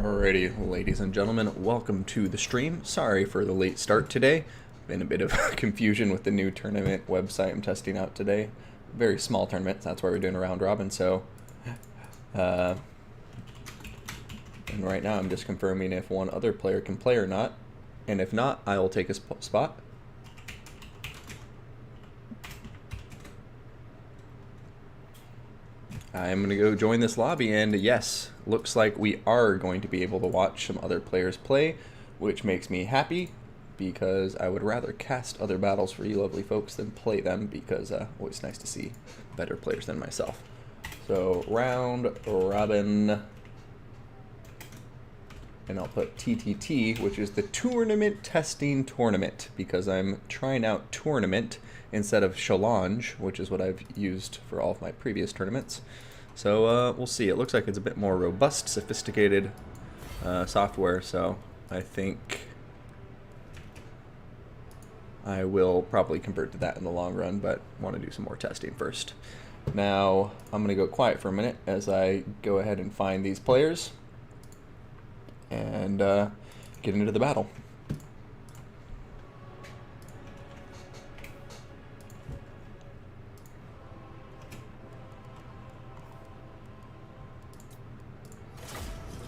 Alrighty, ladies and gentlemen, welcome to the stream. Sorry for the late start today. Been a bit of confusion with the new tournament website I'm testing out today. Very small tournament, that's why we're doing a round robin, so... and right now I'm just confirming if one other player can play or not. And if not, I will take a spot. I'm going to go join this lobby, and yes, looks like we are going to be able to watch some other players play, which makes me happy, because I would rather cast other battles for you lovely folks than play them, because always nice to see better players than myself. So, round robin, and I'll put TTT, which is the Tournament Testing Tournament, because I'm trying out Tournament instead of Challenge, which is what I've used for all of my previous tournaments. So we'll see. It looks like it's a bit more robust, sophisticated software, so I think I will probably convert to that in the long run, but want to do some more testing first. Now, I'm going to go quiet for a minute as I go ahead and find these players and get into the battle.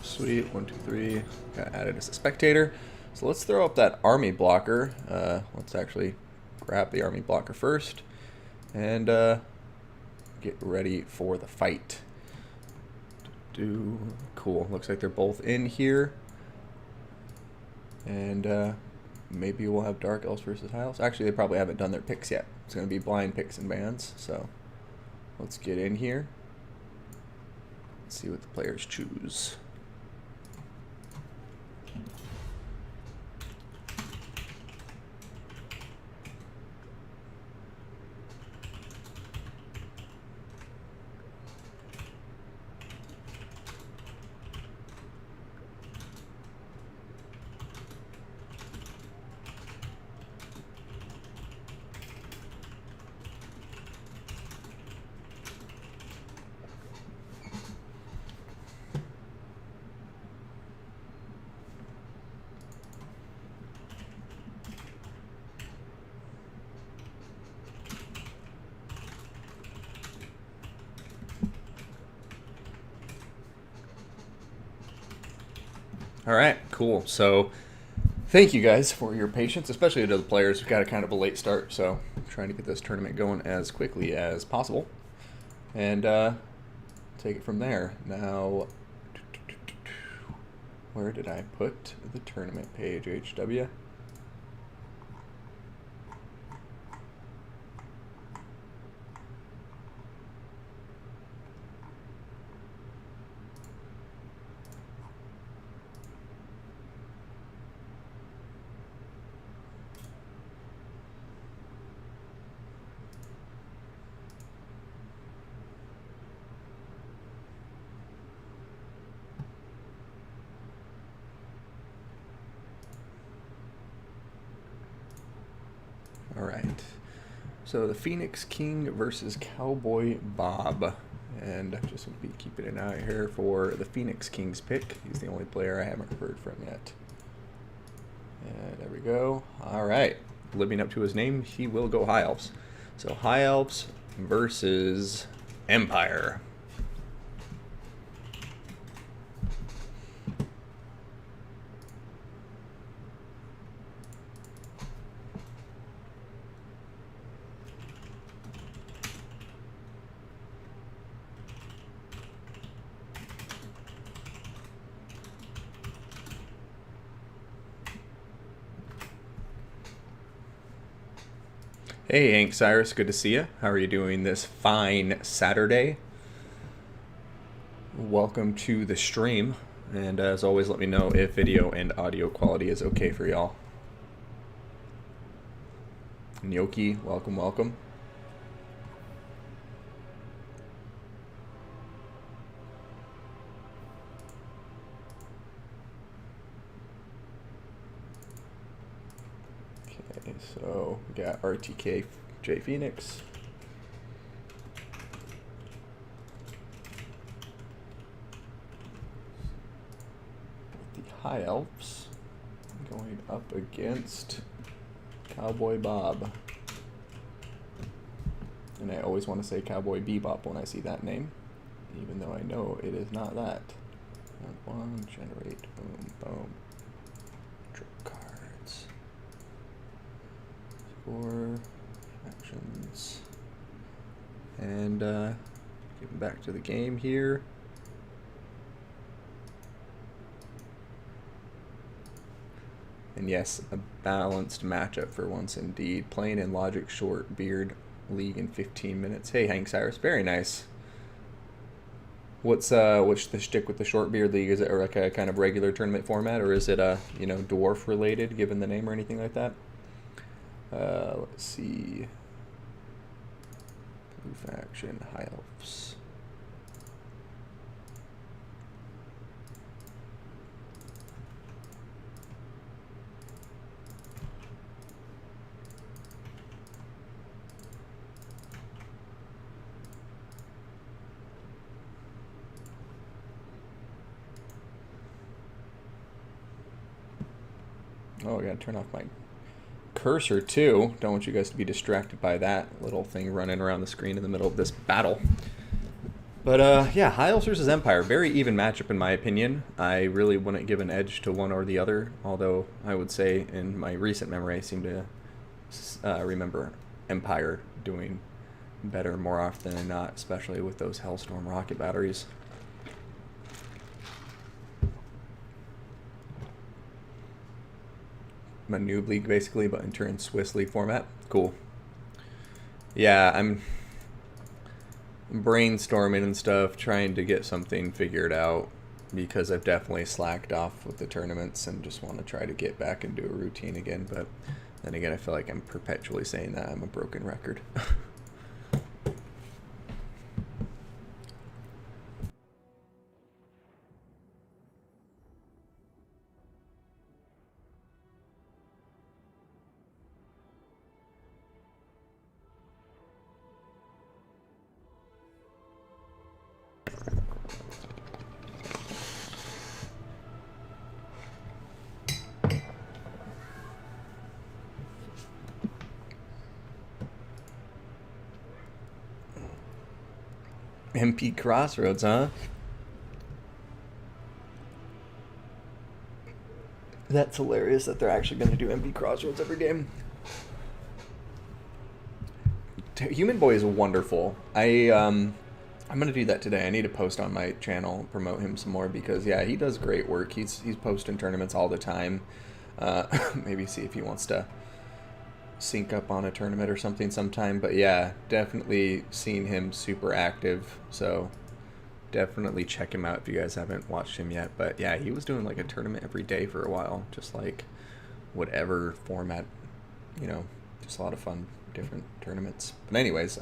Sweet, 1, 2, 3. Got added as a spectator. So let's throw up that army blocker. Let's actually grab the army blocker first and get ready for the fight. Cool. Looks like they're both in here. And maybe we'll have Dark Elves versus High Elves. Actually, they probably haven't done their picks yet. It's going to be blind picks and bans. So let's get in here. Let's see what the players choose. All right, cool. So thank you guys for your patience, especially to the players who got a kind of a late start. So I'm trying to get this tournament going as quickly as possible and take it from there. Now, where did I put the tournament page? HW? All right, so the Phoenix King versus Cowboy Bob, and I just want to be keeping an eye here for the Phoenix King's pick. He's the only player I haven't heard from yet. And there we go. All right, living up to his name, he will go High Elves. So High Elves versus Empire. Hey, Hank Cyrus, good to see you. How are you doing this fine Saturday? Welcome to the stream, and as always, let me know if video and audio quality is okay for y'all. Gnocchi, welcome, welcome. Okay, so we got RTK J Phoenix. High Elves going up against Cowboy Bob. And I always want to say Cowboy Bebop when I see that name, even though I know it is not that. One, generate, boom, boom. Trip cards. 4 actions. And getting back to the game here. And yes, a balanced matchup for once indeed. Playing in Logic Short Beard League in 15 minutes. Hey, Hank Cyrus, very nice. What's the shtick with the Short Beard League? Is it like a kind of regular tournament format, or is it dwarf related, given the name or anything like that? Let's see. Blue faction, High Elves. Oh, I gotta turn off my cursor too. Don't want you guys to be distracted by that little thing running around the screen in the middle of this battle. But yeah, High Elves versus Empire, very even matchup in my opinion. I really wouldn't give an edge to one or the other, although I would say in my recent memory I seem to remember Empire doing better more often than not, especially with those Hellstorm rocket batteries. A noob league basically, but in Swiss league format. Cool. Yeah, I'm brainstorming and stuff, trying to get something figured out, because I've definitely slacked off with the tournaments and just want to try to get back into a routine again. But then again, I feel like I'm perpetually saying that. I'm a broken record. MP Crossroads, huh? That's hilarious that they're actually going to do MP Crossroads every game. Human Boy is wonderful. I'm going to do that today. I need to post on my channel, promote him some more, because yeah, he does great work. He's posting tournaments all the time. Maybe see if he wants to sync up on a tournament or something sometime. But yeah, definitely seen him super active, so definitely check him out if you guys haven't watched him yet. But yeah, he was doing like a tournament every day for a while, just like whatever format, just a lot of fun, different tournaments. But anyways,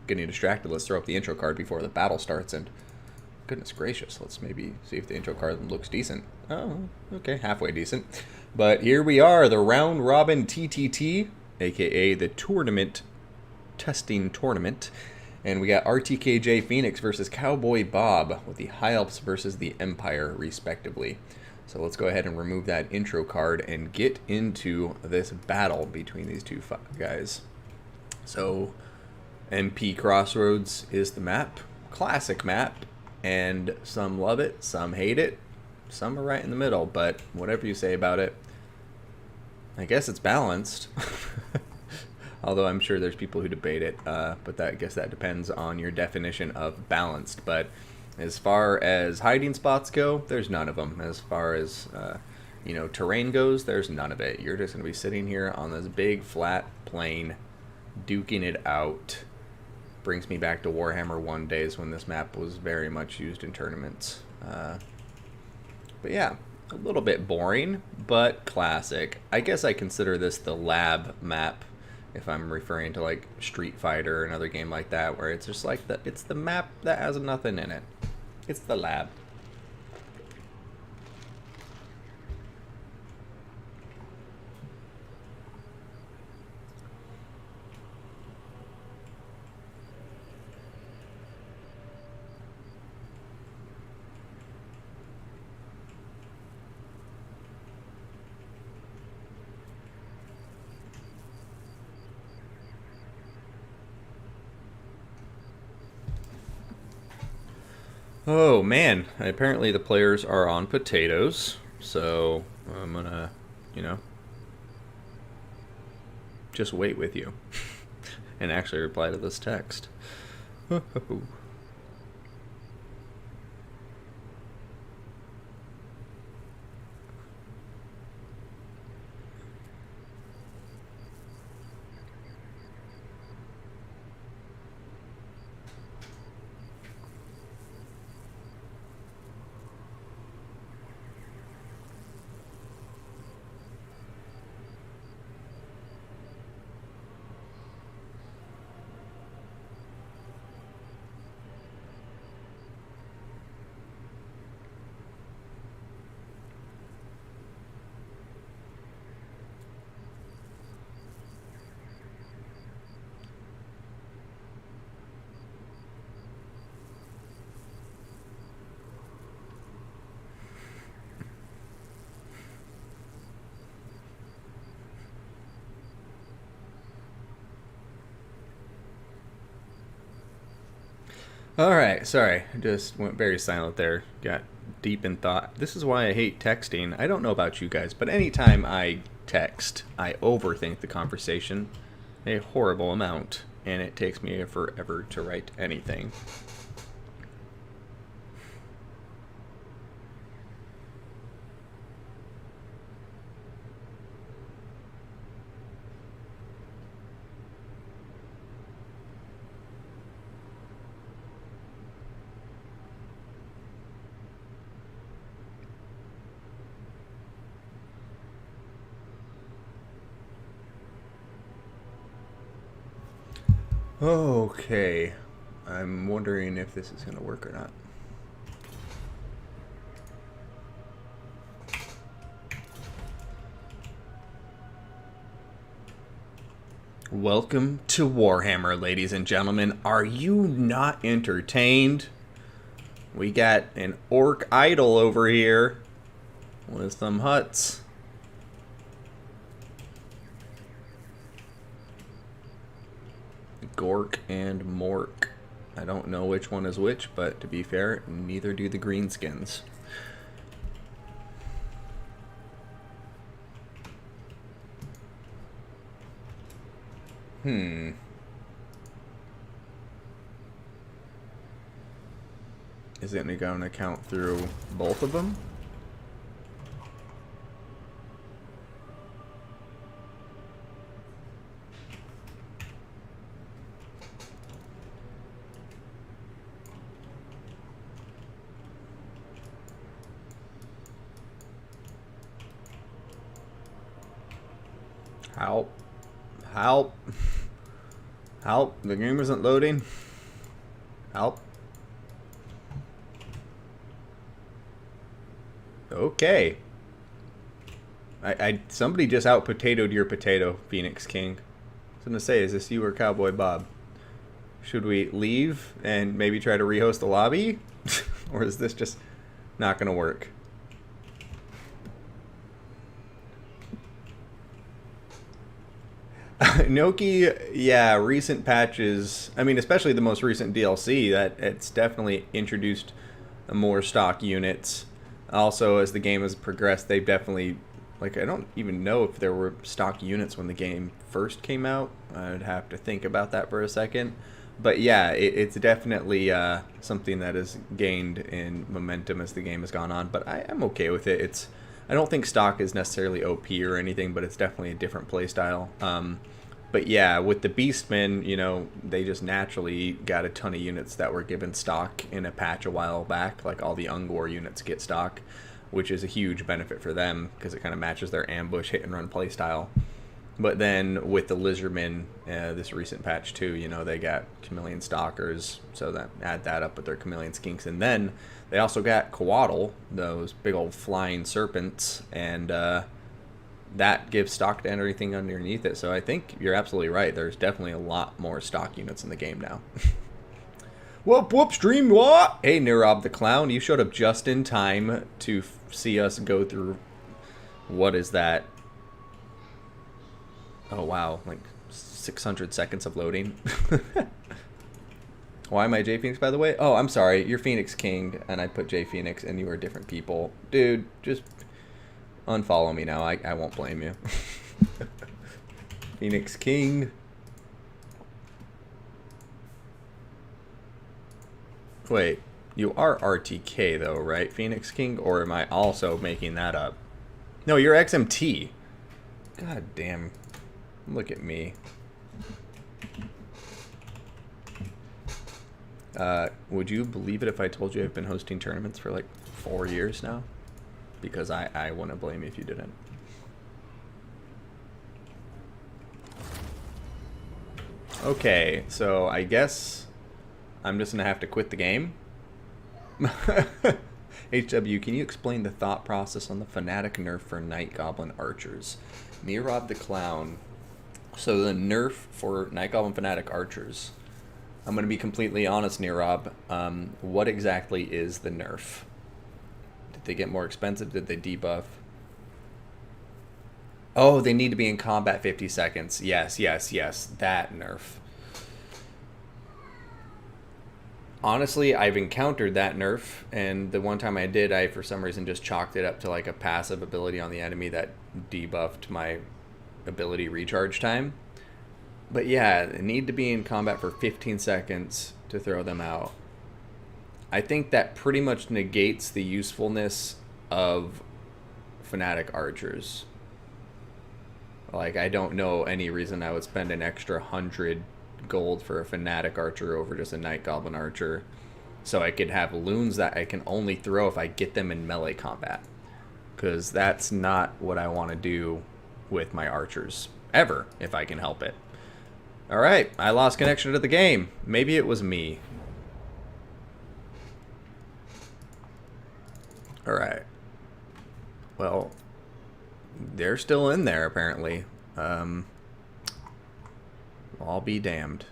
getting distracted. Let's throw up the intro card before the battle starts, and goodness gracious, let's maybe see if the intro card looks decent. Oh, okay, halfway decent. But here we are, the Round Robin TTT, aka the Tournament Testing Tournament. And we got RTKJ Phoenix versus Cowboy Bob, with the High Elves versus the Empire, respectively. So let's go ahead and remove that intro card and get into this battle between these two guys. So MP Crossroads is the map, classic map, and some love it, some hate it, some are right in the middle, but whatever you say about it, I guess it's balanced. Although I'm sure there's people who debate it, but I guess that depends on your definition of balanced. But as far as hiding spots go, there's none of them. As far as terrain goes, there's none of it. You're just going to be sitting here on this big flat plain, duking it out. Brings me back to Warhammer 1 days when this map was very much used in tournaments. But yeah, a little bit boring, but classic. I guess I consider this the lab map, if I'm referring to like Street Fighter or another game like that, where it's just like it's the map that has nothing in it. It's the lab. Oh man, apparently the players are on potatoes, so I'm gonna, you know, just wait with you and actually reply to this text. Alright, sorry. I just went very silent there. Got deep in thought. This is why I hate texting. I don't know about you guys, but anytime I text, I overthink the conversation a horrible amount, and it takes me forever to write anything. Okay. I'm wondering if this is going to work or not. Welcome to Warhammer, ladies and gentlemen. Are you not entertained? We got an orc idol over here with some huts. Gork and Mork. I don't know which one is which, but to be fair, neither do the greenskins. Is it going to count through both of them? Help. Help. Help. The game isn't loading. Help. Okay. Somebody just out potatoed your potato, Phoenix King. I was gonna say, is this you or Cowboy Bob? Should we leave and maybe try to rehost the lobby? Or is this just not gonna work? Noki, yeah, recent patches, I mean, especially the most recent DLC, that it's definitely introduced more stock units. Also, as the game has progressed, they've definitely, like, I don't even know if there were stock units when the game first came out. I'd have to think about that for a second. But yeah, it's definitely something that has gained in momentum as the game has gone on. But I'm okay with it. I don't think stock is necessarily OP or anything, but it's definitely a different playstyle. But yeah, with the Beastmen, you know, they just naturally got a ton of units that were given stock in a patch a while back. Like all the Ungor units get stock, which is a huge benefit for them because it kind of matches their ambush hit and run playstyle. But then with the Lizardmen, this recent patch too, you know, they got Chameleon Stalkers, so that add that up with their Chameleon Skinks. And then they also got Coatl, those big old flying serpents, and that gives stock to everything underneath it. So I think you're absolutely right. There's definitely a lot more stock units in the game now. Whoop, whoop, stream what? Hey, Nirob the Clown, you showed up just in time to see us go through, what is that? Oh, wow, like 600 seconds of loading. Why am I J Phoenix, by the way? Oh, I'm sorry. You're Phoenix King, and I put J Phoenix, and you are different people. Dude, just unfollow me now. I won't blame you. Phoenix King. Wait, you are RTK, though, right, Phoenix King? Or am I also making that up? No, you're XMT. God damn. Look at me. Would you believe it if I told you I've been hosting tournaments for like 4 years now? Because I wouldn't blame you if you didn't. Okay, so I guess I'm just gonna have to quit the game. HW, can you explain the thought process on the Fnatic nerf for Night Goblin Archers? Mirob the Clown. So the nerf for Night Goblin Fnatic Archers. I'm going to be completely honest, Nirob. What exactly is the nerf? Did they get more expensive? Did they debuff? Oh, they need to be in combat 50 seconds. Yes, yes, yes. That nerf. Honestly, I've encountered that nerf, and the one time I did, I for some reason just chalked it up to like a passive ability on the enemy that debuffed my ability recharge time. But yeah, they need to be in combat for 15 seconds to throw them out. I think that pretty much negates the usefulness of Fnatic Archers. Like, I don't know any reason I would spend an extra 100 gold for a Fnatic Archer over just a Night Goblin Archer. So I could have loons that I can only throw if I get them in melee combat. Because that's not what I want to do with my archers. Ever, if I can help it. Alright, I lost connection to the game. Maybe it was me. Alright. Well, they're still in there, apparently. I'll be damned.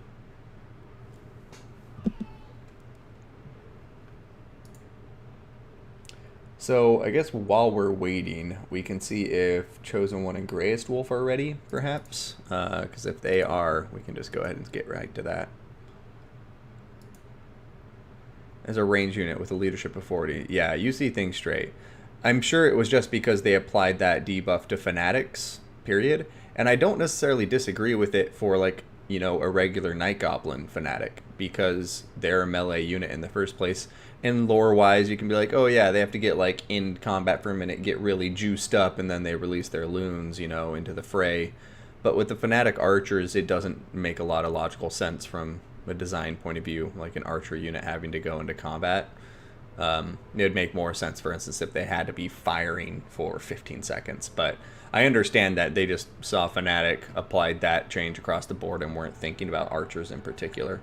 So, I guess while we're waiting, we can see if Chosen One and Greyest Wolf are ready, perhaps. Because if they are, we can just go ahead and get right to that. As a range unit with a leadership of 40. Yeah, you see things straight. I'm sure it was just because they applied that debuff to Fanatics, period. And I don't necessarily disagree with it for, like, you know, a regular Night Goblin Fanatic, because they're a melee unit in the first place. And lore-wise, you can be like, oh yeah, they have to get, like, in combat for a minute, get really juiced up, and then they release their loons, you know, into the fray. But with the Fnatic Archers, it doesn't make a lot of logical sense from a design point of view, like an archer unit having to go into combat. It would make more sense, for instance, if they had to be firing for 15 seconds. But I understand that they just saw Fnatic, applied that change across the board, and weren't thinking about archers in particular.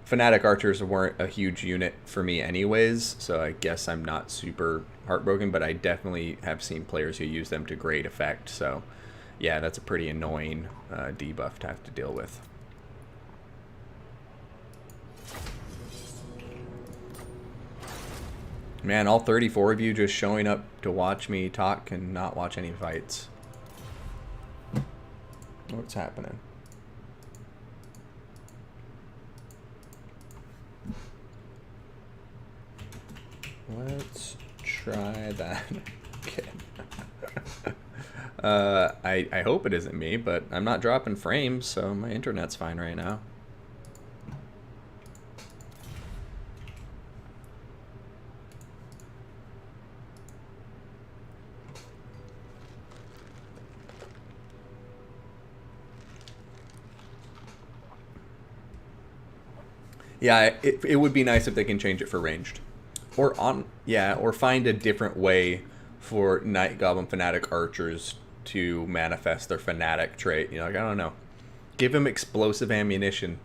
Fnatic Archers weren't a huge unit for me anyways, so I guess I'm not super heartbroken, but I definitely have seen players who use them to great effect. So yeah, that's a pretty annoying debuff to have to deal with. Man, all 34 of you just showing up to watch me talk and not watch any fights. What's happening? Let's try that again. I hope it isn't me, but I'm not dropping frames, so my internet's fine right now. Yeah, it would be nice if they can change it for ranged. Or find a different way for Night Goblin Fnatic Archers to manifest their Fnatic trait. You know, like, I don't know. Give them explosive ammunition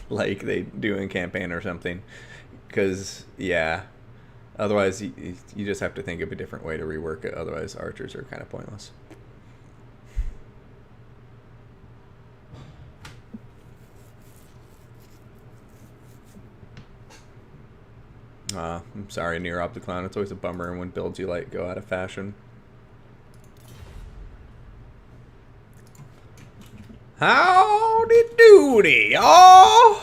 like they do in campaign or something. Because, yeah, otherwise you just have to think of a different way to rework it. Otherwise, archers are kind of pointless. I'm sorry, Near the Clown. It's always a bummer when builds you like go out of fashion. Howdy doody, y'all!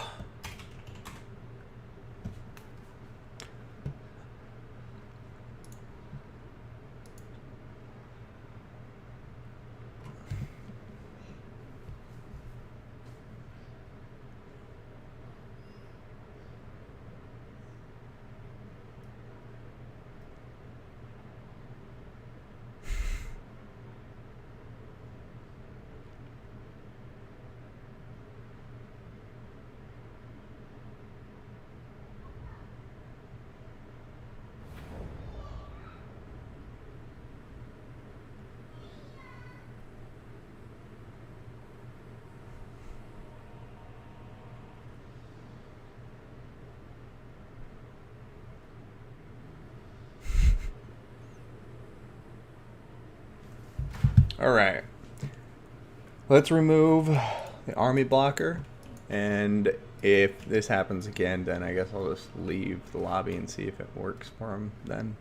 Alright. Let's remove the army blocker. And if this happens again, then I guess I'll just leave the lobby and see if it works for him then.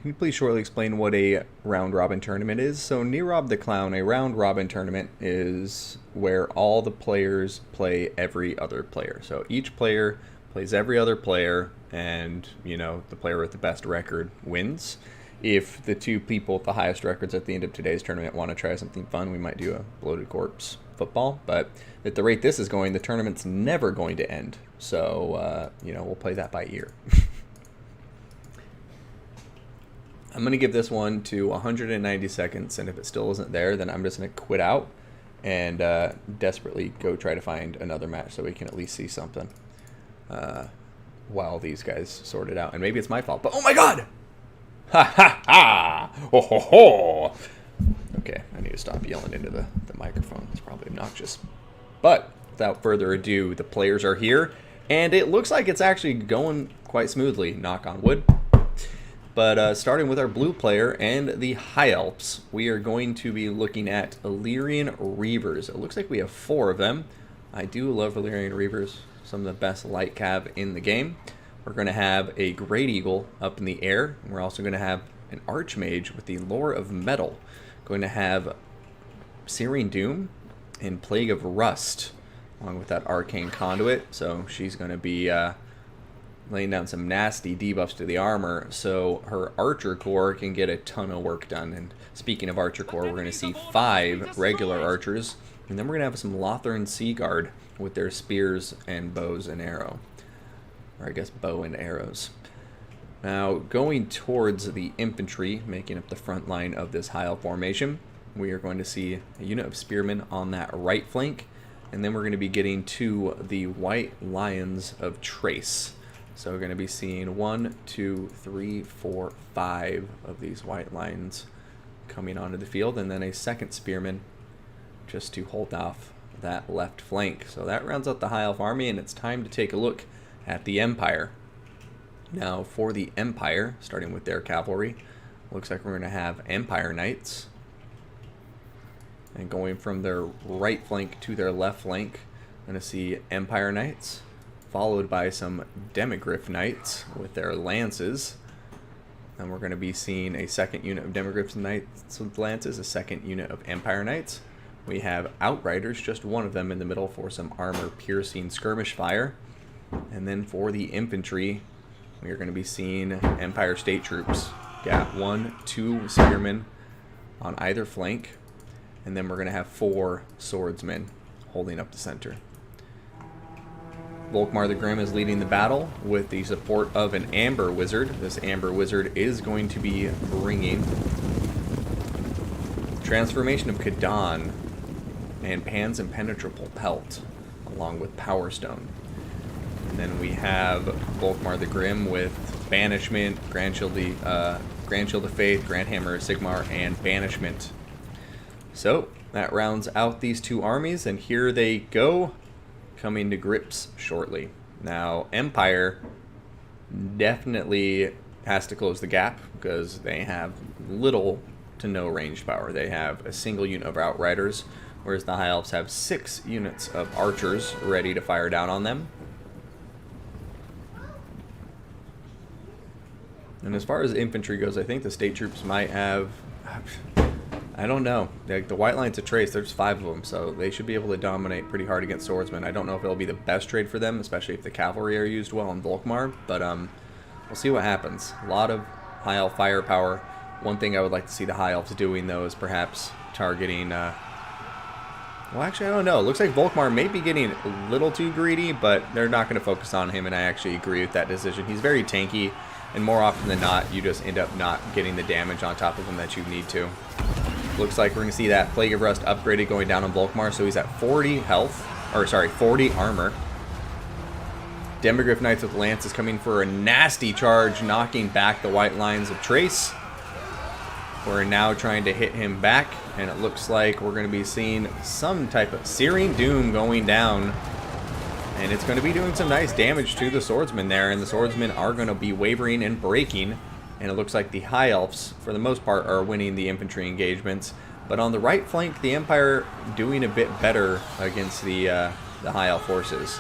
Can you please shortly explain what a round-robin tournament is? So, Nerob the Clown, a round-robin tournament is where all the players play every other player. So, each player plays every other player, and, you know, the player with the best record wins. If the two people with the highest records at the end of today's tournament want to try something fun, we might do a bloated corpse football. But at the rate this is going, the tournament's never going to end. So, you know, we'll play that by ear. I'm going to give this one to 190 seconds, and if it still isn't there, then I'm just going to quit out and desperately go try to find another match so we can at least see something while these guys sort it out. And maybe it's my fault, but oh my god! Ha ha ha! Ho ho ho! Okay, I need to stop yelling into the microphone. It's probably obnoxious. But without further ado, the players are here, and it looks like it's actually going quite smoothly, knock on wood. But starting with our blue player and the High Elves, we are going to be looking at Illyrian Reavers. It looks like we have 4 of them. I do love Illyrian Reavers, some of the best light cav in the game. We're going to have a Great Eagle up in the air. And we're also going to have an Archmage with the Lore of Metal. Going to have Searing Doom and Plague of Rust, along with that Arcane Conduit. So she's going to be laying down some nasty debuffs to the armor, so her Archer Corps can get a ton of work done. And speaking of Archer Corps, we're going to see 5 regular Archers, and then we're going to have some Lothern Sea Guard with their spears and bows and arrow. Or I guess bow and arrows. Now, going towards the infantry, making up the front line of this High Elf formation, we are going to see a unit of spearmen on that right flank, and then we're going to be getting to the White Lions of Trace. So we're going to be seeing 1, 2, 3, 4, 5 of these white lions coming onto the field, and then a second spearman just to hold off that left flank. So that rounds out the High Elf army, and it's time to take a look at the Empire. Now for the Empire, starting with their cavalry, looks like we're going to have Empire Knights. And going from their right flank to their left flank, I'm going to see Empire Knights, followed by some Demigryph Knights with their lances. And we're going to be seeing a second unit of Demigryph Knights with lances, a second unit of Empire Knights. We have Outriders, just one of them in the middle for some armor-piercing skirmish fire. And then for the infantry, we are going to be seeing Empire State Troops. Got 1, 2 spearmen on either flank. And then we're going to have 4 swordsmen holding up the center. Volkmar the Grim is leading the battle with the support of an Amber Wizard. This Amber Wizard is going to be bringing Transformation of Kadan and Pan's Impenetrable Pelt, along with Power Stone. And then we have Volkmar the Grim with Banishment, Grand Shield of Faith, Grand Hammer of Sigmar, and Banishment. So that rounds out these 2 armies, and here they go, coming to grips shortly. Now, Empire definitely has to close the gap because they have little to no ranged power. They have a single unit of Outriders, whereas the High Elves have 6 units of Archers ready to fire down on them. And as far as infantry goes, I think the state troops might have... I don't know. Like the White Lions of Trace, there's 5 of them, so they should be able to dominate pretty hard against swordsmen. I don't know if it'll be the best trade for them, especially if the cavalry are used well in Volkmar, but we'll see what happens. A lot of High Elf firepower. One thing I would like to see the High Elves doing, though, is perhaps targeting... well, actually, I don't know. It looks like Volkmar may be getting a little too greedy, but they're not going to focus on him, and I actually agree with that decision. He's very tanky, and more often than not, you just end up not getting the damage on top of him that you need to. Looks like we're going to see that Plague of Rust upgraded going down on Volkmar, so he's at 40 health, or sorry, 40 armor. Demigryph Knights with lances coming for a nasty charge, knocking back the White Lions of Trace. We're now trying to hit him back, and it looks like we're going to be seeing some type of Searing Doom going down. And it's going to be doing some nice damage to the swordsmen there, and the swordsmen are going to be wavering and breaking. And it looks like the High Elves, for the most part, are winning the infantry engagements. But on the right flank, the Empire doing a bit better against the High Elf forces.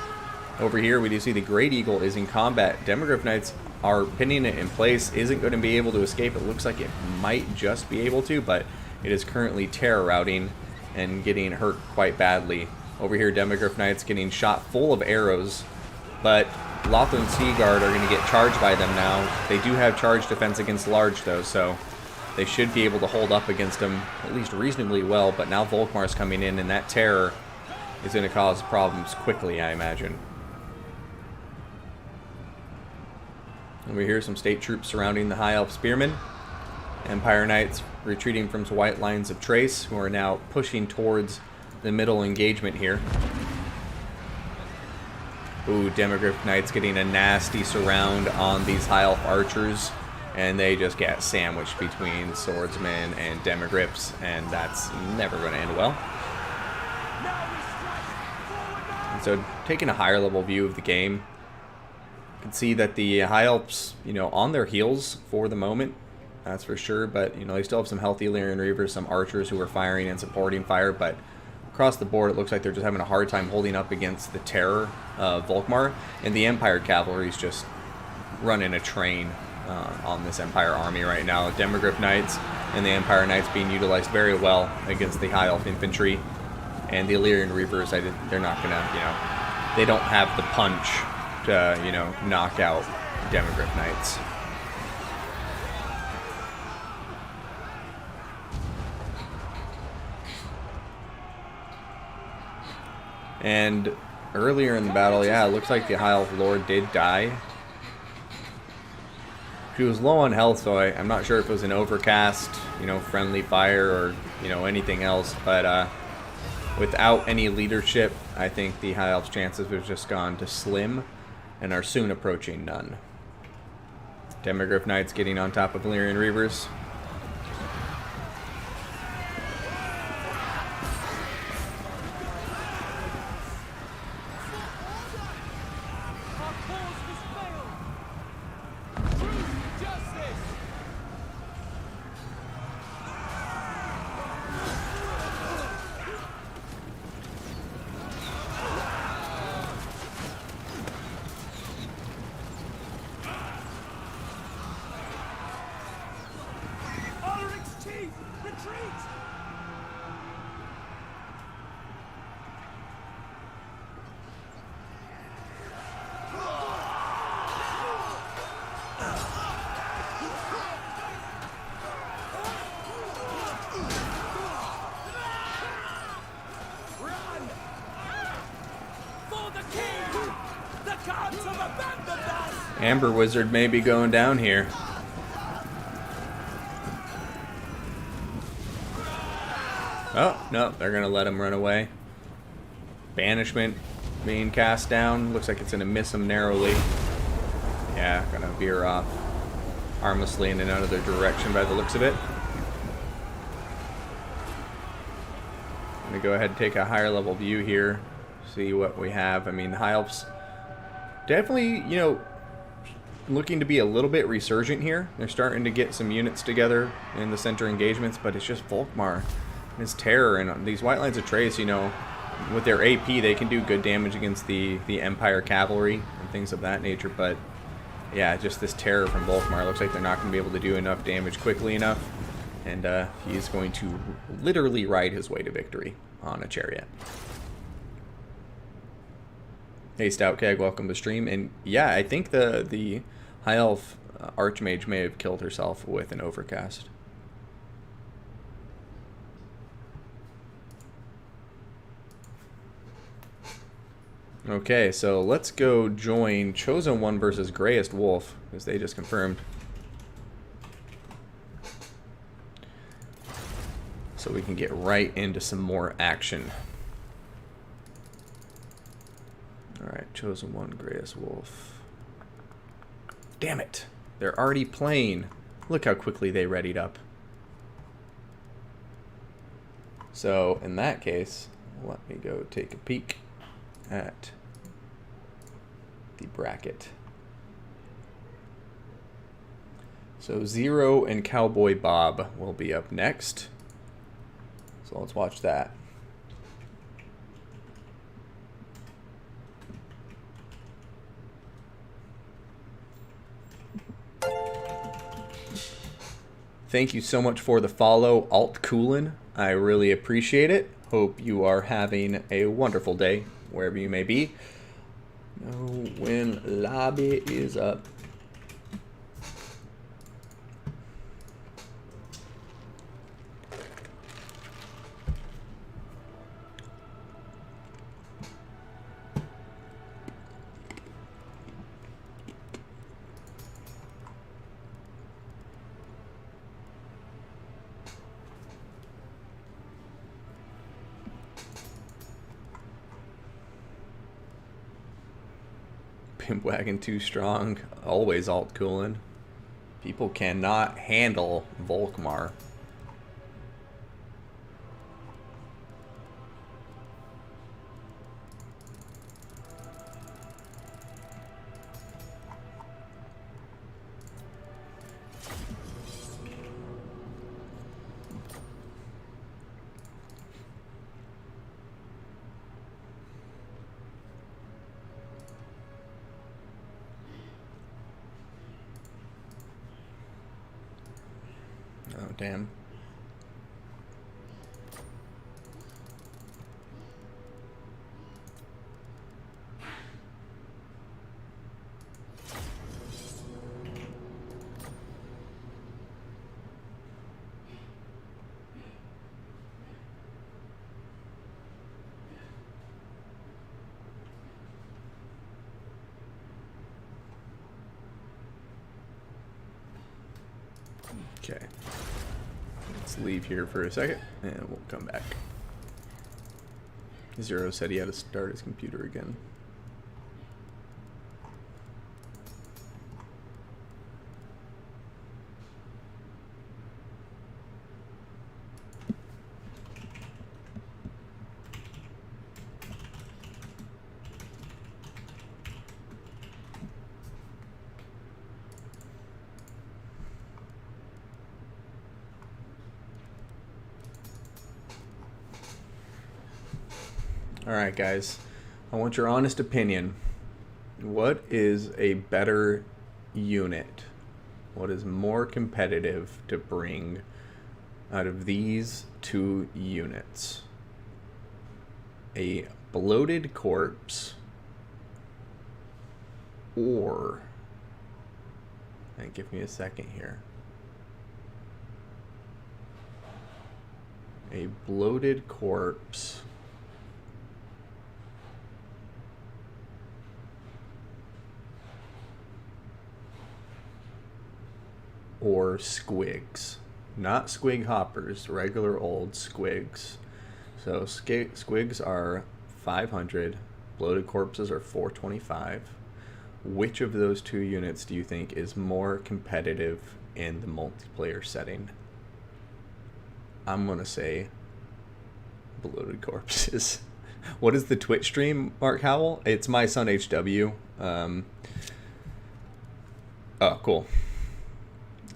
Over here, we do see the Great Eagle is in combat. Demogryph Knights are pinning it in place. Isn't going to be able to escape. It looks like it might just be able to, but it is currently terror routing and getting hurt quite badly. Over here, Demogryph Knights getting shot full of arrows, but Lothland Sea Guard are going to get charged by them now. They do have charge defense against large, though, so they should be able to hold up against them at least reasonably well, but now Volkmar's coming in, and that terror is going to cause problems quickly, I imagine. And we hear some state troops surrounding the High Elf Spearmen. Empire Knights retreating from some white lines of trace, who are now pushing towards the middle engagement here. Ooh, Demogryph Knights getting a nasty surround on these High Elf archers, and they just get sandwiched between swordsmen and Demogryphs, and that's never going to end well. And so, taking a higher level view of the game, you can see that the High Elves, on their heels for the moment, that's for sure, but, they still have some healthy Illyrian Reavers, some archers who are firing and supporting fire, but across the board, it looks like they're just having a hard time holding up against the terror of Volkmar, and the Empire cavalry is just running a train on this Empire army right now. Demogryph Knights and the Empire Knights being utilized very well against the High Elf infantry, and the Illyrian Reavers, they're not gonna, they don't have the punch to, knock out Demogryph Knights. And earlier in the battle, yeah, it looks like the High Elf Lord did die. She was low on health, so I'm not sure if it was an overcast, friendly fire or, anything else. But without any leadership, I think the High Elf's chances have just gone to slim and are soon approaching none. Demogryph Knights getting on top of Illyrian Reavers. Amber Wizard may be going down here. Oh, no, they're going to let him run away. Banishment being cast down. Looks like it's going to miss him narrowly. Yeah, going to veer off harmlessly in another direction by the looks of it. I'm going to go ahead and take a higher level view here. See what we have. I mean, the High Elves definitely, looking to be a little bit resurgent here. They're starting to get some units together in the center engagements, but it's just Volkmar and his terror. And these white lines of trace, with their AP, they can do good damage against the Empire cavalry and things of that nature. But yeah, just this terror from Volkmar. Looks like they're not going to be able to do enough damage quickly enough. And he's going to literally ride his way to victory on a chariot. Hey Stout Keg, welcome to the stream. And yeah, I think the High Elf Archmage may have killed herself with an overcast. Okay, so let's go join Chosen One versus Greyest Wolf, as they just confirmed. So we can get right into some more action. Alright, Chosen One, Greyest Wolf. Damn it! They're already playing. Look how quickly they readied up. So, in that case, let me go take a peek at the bracket. So, Zero and Cowboy Bob will be up next. So let's watch that. Thank you so much for the follow, Alt Coolin. I really appreciate it. Hope you are having a wonderful day, wherever you may be. Know when lobby is up. Pimp wagon too strong. Always alt cooling. People cannot handle Volkmar. Oh, damn. Okay. Let's leave here for a second, and we'll come back. Zero said he had to start his computer again. Alright guys, I want your honest opinion. What is a better unit? What is more competitive to bring out of these two units? A bloated corpse or... And give me a second here. A bloated corpse or squigs. Not squig hoppers, regular old squigs. So squigs are 500, bloated corpses are 425. Which of those two units do you think is more competitive in the multiplayer setting? I'm gonna say bloated corpses. What is the Twitch stream, Mark Howell? It's my son HW. Oh, cool.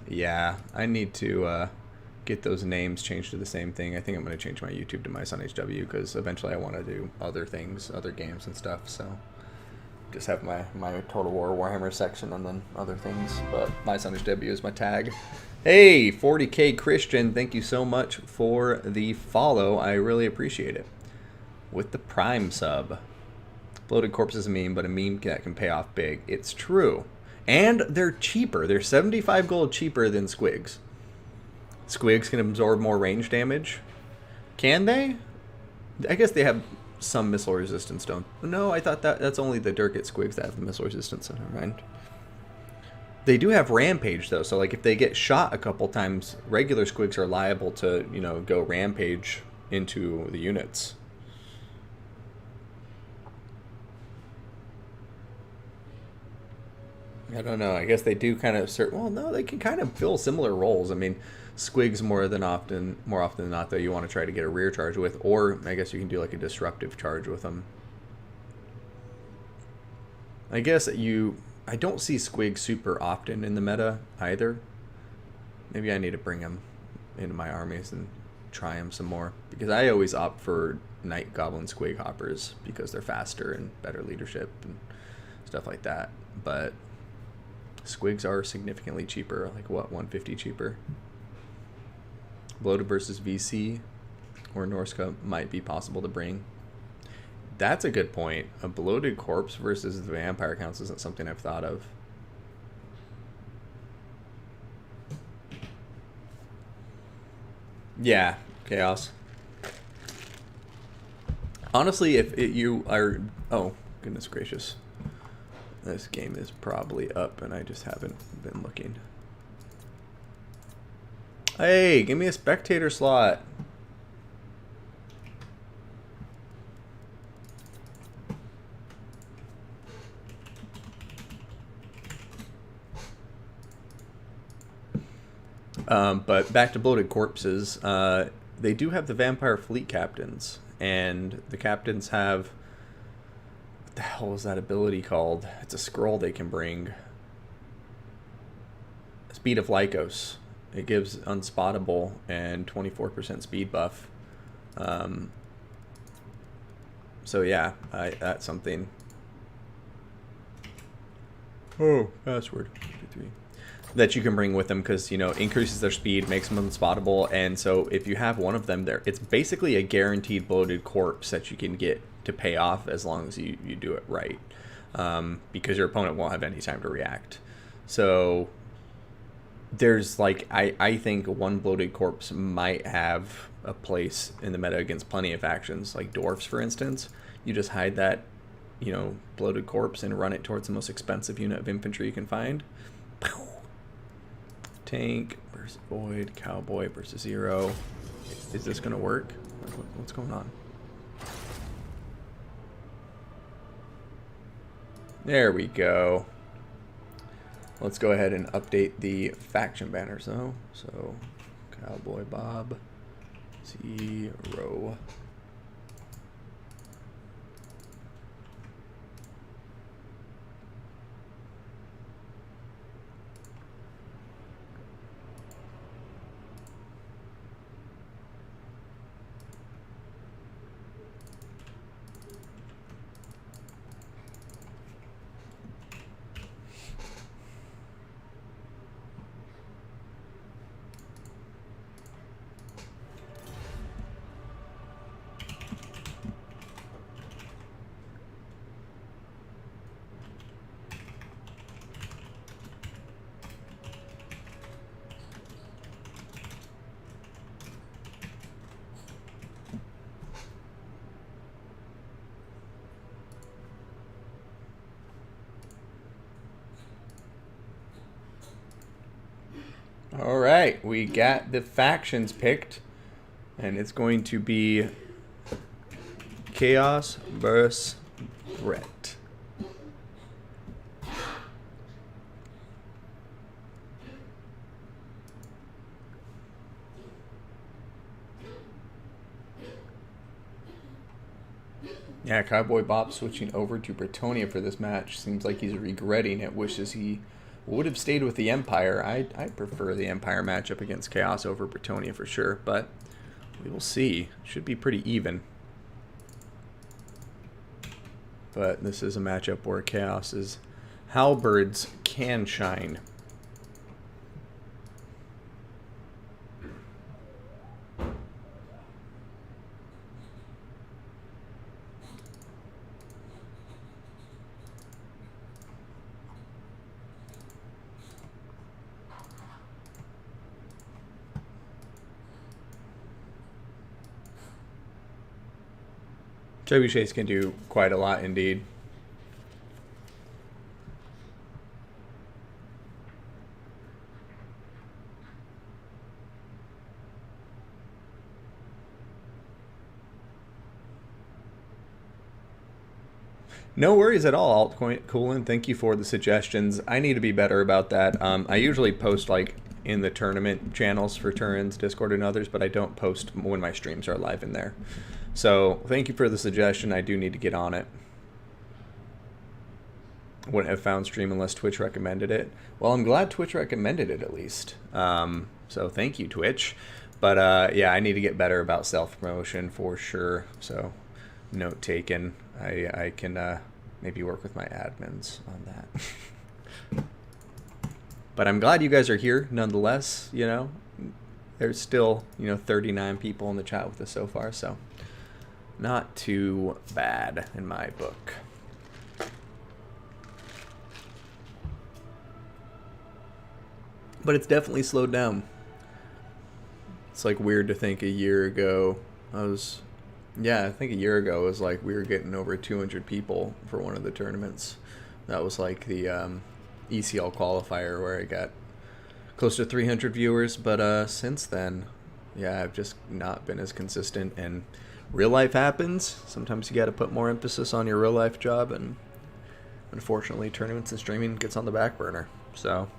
Yeah, I need to get those names changed to the same thing. I think I'm going to change my YouTube to my son HW because eventually I want to do other things, other games and stuff. So just have my Total War Warhammer section and then other things. But my son HW is my tag. Hey, 40K Christian, thank you so much for the follow. I really appreciate it. With the Prime sub. Bloated corpse is a meme, but a meme that can pay off big. It's true. And they're cheaper. They're 75 gold cheaper than squigs. Squigs can absorb more range damage. Can they? I guess they have some missile resistance, don't... No, I thought that's only the Durkit squigs that have the missile resistance. Never mind. They do have rampage, though. So, like, if they get shot a couple times, regular squigs are liable to, you know, go rampage into the units. I don't know. I guess they do kind of well, no, they can kind of fill similar roles. I mean, squigs more often than not, though, you want to try to get a rear charge with, or I guess you can do like a disruptive charge with them. I guess I don't see squigs super often in the meta either. Maybe I need to bring them into my armies and try them some more, because I always opt for Night Goblin Squig Hoppers because they're faster and better leadership and stuff like that. But Squigs are significantly cheaper, like what, 150 cheaper. Bloated versus VC or Norska might be possible to bring. That's a good point. A bloated corpse versus the vampire counts isn't something I've thought of. Yeah, Chaos. Honestly, if you are... Oh, goodness gracious. This game is probably up and I just haven't been looking. Hey, give me a spectator slot. But back to bloated corpses. They do have the vampire fleet captains, and the captains have... What the hell is that ability called? It's a scroll they can bring. Speed of Lycos. It gives unspottable and 24% speed buff. So yeah, that's something. Oh, password. That you can bring with them, because, you know, increases their speed, makes them unspottable, and so if you have one of them there, it's basically a guaranteed bloated corpse that you can get to pay off as long as you do it right, because your opponent won't have any time to react. So there's like, I think one bloated corpse might have a place in the meta against plenty of factions, like dwarfs for instance. You just hide that, you know, bloated corpse and run it towards the most expensive unit of infantry you can find. Tank versus Void, Cowboy versus Zero. Is this gonna work? What's going on? There we go. Let's go ahead and update the faction banners though. So, Cowboy Bob, Zero. All right, we got the factions picked, and it's going to be Chaos versus Brett. Yeah, Cowboy Bob switching over to Bretonia for this match. Seems like he's regretting it, wishes he would have stayed with the Empire. I prefer the Empire matchup against Chaos over Bretonia for sure, but we will see. Should be pretty even. But this is a matchup where Chaos's halberds can shine. Trebuchets can do quite a lot indeed. No worries at all, Altcoolin. Thank you for the suggestions. I need to be better about that. I usually post like in the tournament channels for Turin's Discord and others, but I don't post when my streams are live in there. So thank you for the suggestion. I do need to get on it. Wouldn't have found stream unless Twitch recommended it. Well, I'm glad Twitch recommended it at least. So thank you, Twitch. But yeah, I need to get better about self-promotion for sure. So note taken. I can maybe work with my admins on that. But I'm glad you guys are here nonetheless. You know, there's still, 39 people in the chat with us so far, so not too bad in my book. But it's definitely slowed down. It's like weird to think a year ago I think a year ago it was like we were getting over 200 people for one of the tournaments. That was like the ECL qualifier where I got close to 300 viewers. But since then, yeah, I've just not been as consistent. And real life happens. Sometimes you got to put more emphasis on your real life job, and unfortunately, tournaments and streaming gets on the back burner. So,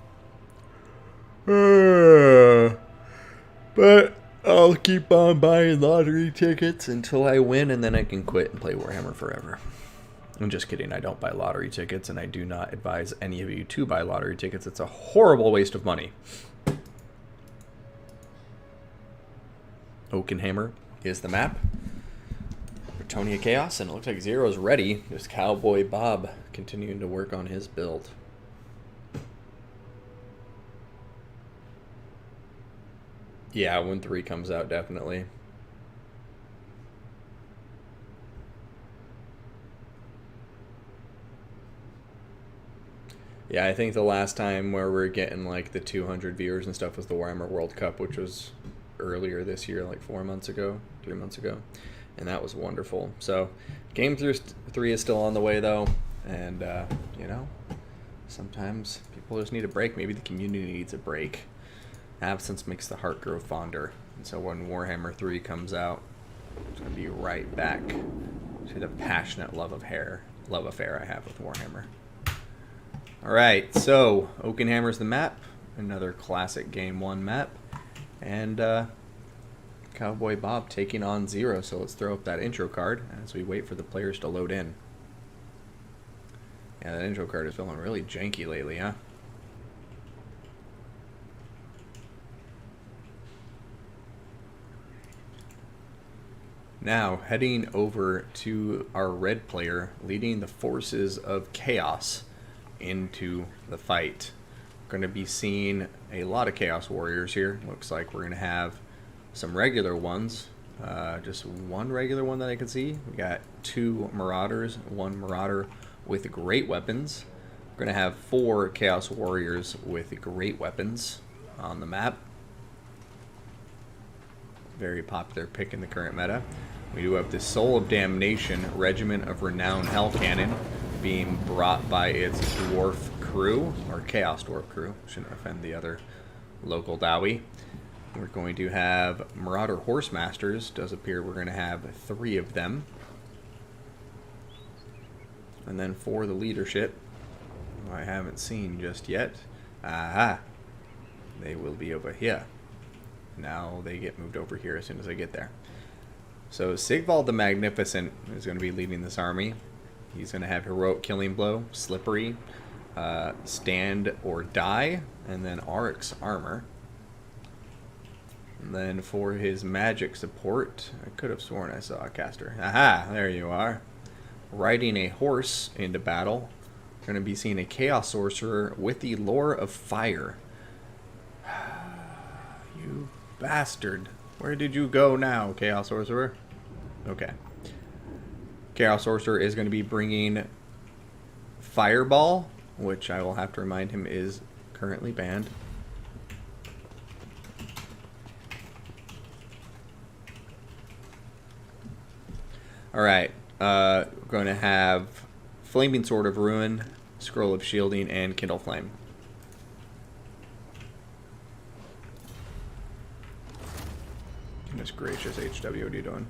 but I'll keep on buying lottery tickets until I win, and then I can quit and play Warhammer forever. I'm just kidding. I don't buy lottery tickets, and I do not advise any of you to buy lottery tickets. It's a horrible waste of money. Oakenhammer is the map. Bretonia Chaos, and it looks like Zero's ready. There's Cowboy Bob continuing to work on his build. Yeah, when 3 comes out, definitely. Yeah, I think the last time where we're getting like the 200 viewers and stuff was the Warhammer World Cup, which was earlier this year, like 3 months ago. And that was wonderful. So, Game 3 is still on the way, though. And, sometimes people just need a break. Maybe the community needs a break. Absence makes the heart grow fonder. And so when Warhammer 3 comes out, it's going to be right back to the passionate love affair I have with Warhammer. All right, so Oakenhammer's the map. Another classic Game 1 map. And Cowboy Bob taking on Zero. So let's throw up that intro card as we wait for the players to load in. Yeah, that intro card is feeling really janky lately, huh? Now, heading over to our red player, leading the forces of Chaos into the fight. We're going to be seeing a lot of Chaos Warriors here. Looks like we're going to have some regular ones. Just one regular one that I can see. We got 2 Marauders, 1 Marauder with great weapons. We're going to have 4 Chaos Warriors with great weapons on the map. Very popular pick in the current meta. We do have the Soul of Damnation Regiment of Renown Hell Cannon being brought by its Dwarf crew, or Chaos Dwarf crew. Shouldn't offend the other local Dowie. We're going to have Marauder Horsemasters. Does appear we're going to have 3 of them. And then for the leadership, who I haven't seen just yet. Aha! They will be over here. Now they get moved over here as soon as I get there. So Sigvald the Magnificent is going to be leading this army. He's going to have Heroic Killing Blow, Slippery, Stand or Die, and then Oryx Armor. And then for his magic support, I could have sworn I saw a caster. Aha, there you are. Riding a horse into battle. We're going to be seeing a Chaos Sorcerer with the Lore of Fire. You bastard. Where did you go now, Chaos Sorcerer? Okay. Chaos Sorcerer is going to be bringing Fireball, which I will have to remind him is currently banned. Alright, we're going to have Flaming Sword of Ruin, Scroll of Shielding, and Kindle Flame. Goodness gracious, HW, what are you doing?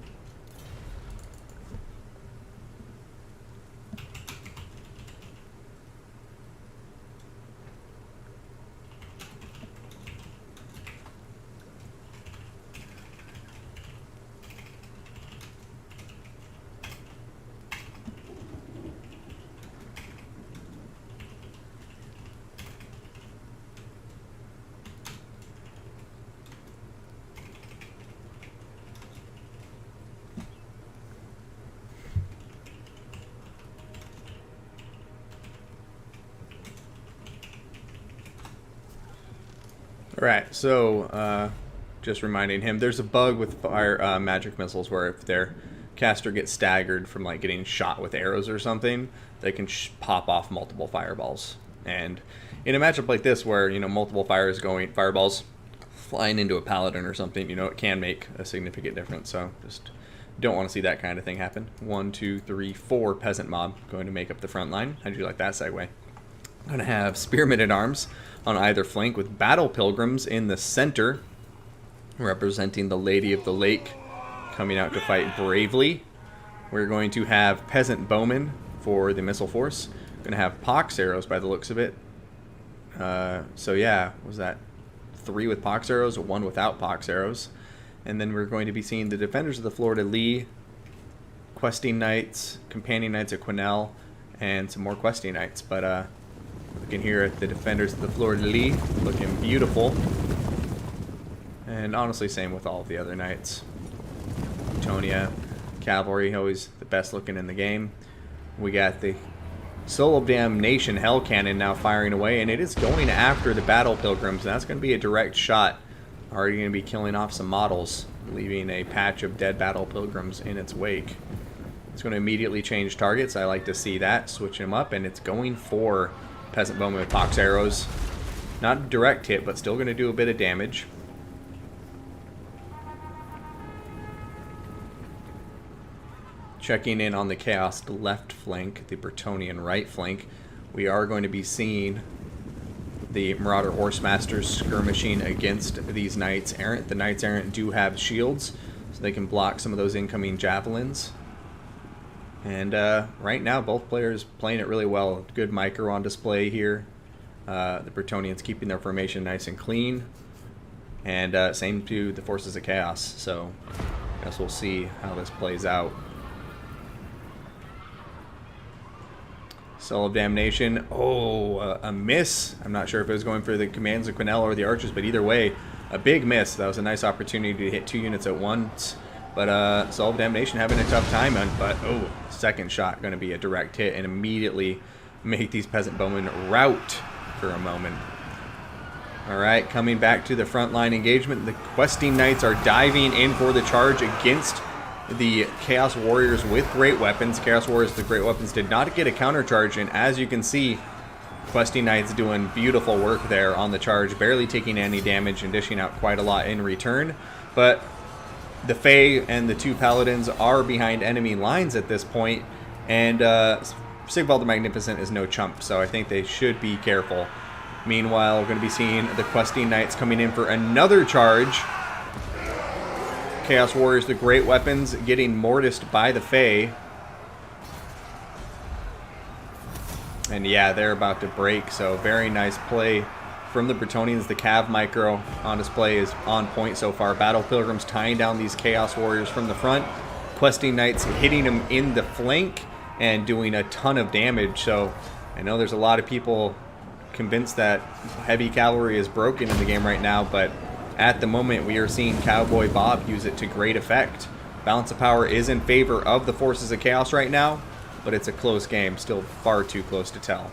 All right, so just reminding him, there's a bug with fire magic missiles where if their caster gets staggered from like getting shot with arrows or something, they can pop off multiple fireballs. And in a matchup like this, where multiple fireballs flying into a paladin or something, it can make a significant difference. So just don't want to see that kind of thing happen. 1, 2, 3, 4 peasant mob going to make up the front line. How'd you like that segue? I'm going to have spearmen at arms on either flank with battle pilgrims in the center, representing the Lady of the Lake coming out to fight bravely. We're going to have peasant bowmen for the missile force. We're going to have pox arrows by the looks of it. So yeah, was that 3 with pox arrows or 1 without pox arrows? And then we're going to be seeing the defenders of the Fleur-de-Lis, questing knights, companion knights at Quinnell, and some more questing knights. But looking here at the defenders of the Fleur-de-Lis, looking beautiful. And honestly, same with all of the other knights. Tonia, cavalry, always the best looking in the game. We got the Soul of Damnation Hell Cannon now firing away, and it is going after the Battle Pilgrims. And that's going to be a direct shot. Already going to be killing off some models, leaving a patch of dead Battle Pilgrims in its wake. It's going to immediately change targets. I like to see that, switching them up, and it's going for Peasant Bowman with pox arrows. Not a direct hit, but still going to do a bit of damage. Checking in on the Chaos left flank, the Bretonnian right flank, we are going to be seeing the Marauder Horsemasters skirmishing against these Knights Errant. The Knights Errant do have shields, so they can block some of those incoming javelins. And right now, both players playing it really well. Good micro on display here. The Bretonnians keeping their formation nice and clean. And same to the Forces of Chaos. So I guess we'll see how this plays out. Soul of Damnation. Oh, a miss. I'm not sure if it was going for the commands of Quinnell or the archers, but either way, a big miss. That was a nice opportunity to hit 2 units at once. But Soul of Damnation having a tough time. But, oh, second shot going to be a direct hit and immediately make these peasant bowmen rout for a moment. All right, coming back to the frontline engagement. The questing knights are diving in for the charge against the Chaos Warriors with great weapons. Chaos Warriors with great weapons did not get a counter charge, and as you can see, questing knights doing beautiful work there on the charge, barely taking any damage and dishing out quite a lot in return. But the Fae and the 2 paladins are behind enemy lines at this point, and Sigvald the Magnificent is no chump, so I think they should be careful. Meanwhile, we're going to be seeing the questing knights coming in for another charge. Chaos Warriors, the great weapons, getting mortised by the Fae. And yeah, they're about to break, so very nice play from the Bretonnians. The Cav micro on display is on point so far. Battle Pilgrims tying down these Chaos Warriors from the front. Questing Knights hitting them in the flank and doing a ton of damage. So I know there's a lot of people convinced that heavy cavalry is broken in the game right now, but at the moment, we are seeing Cowboy Bob use it to great effect. Balance of power is in favor of the Forces of Chaos right now, but it's a close game, still far too close to tell.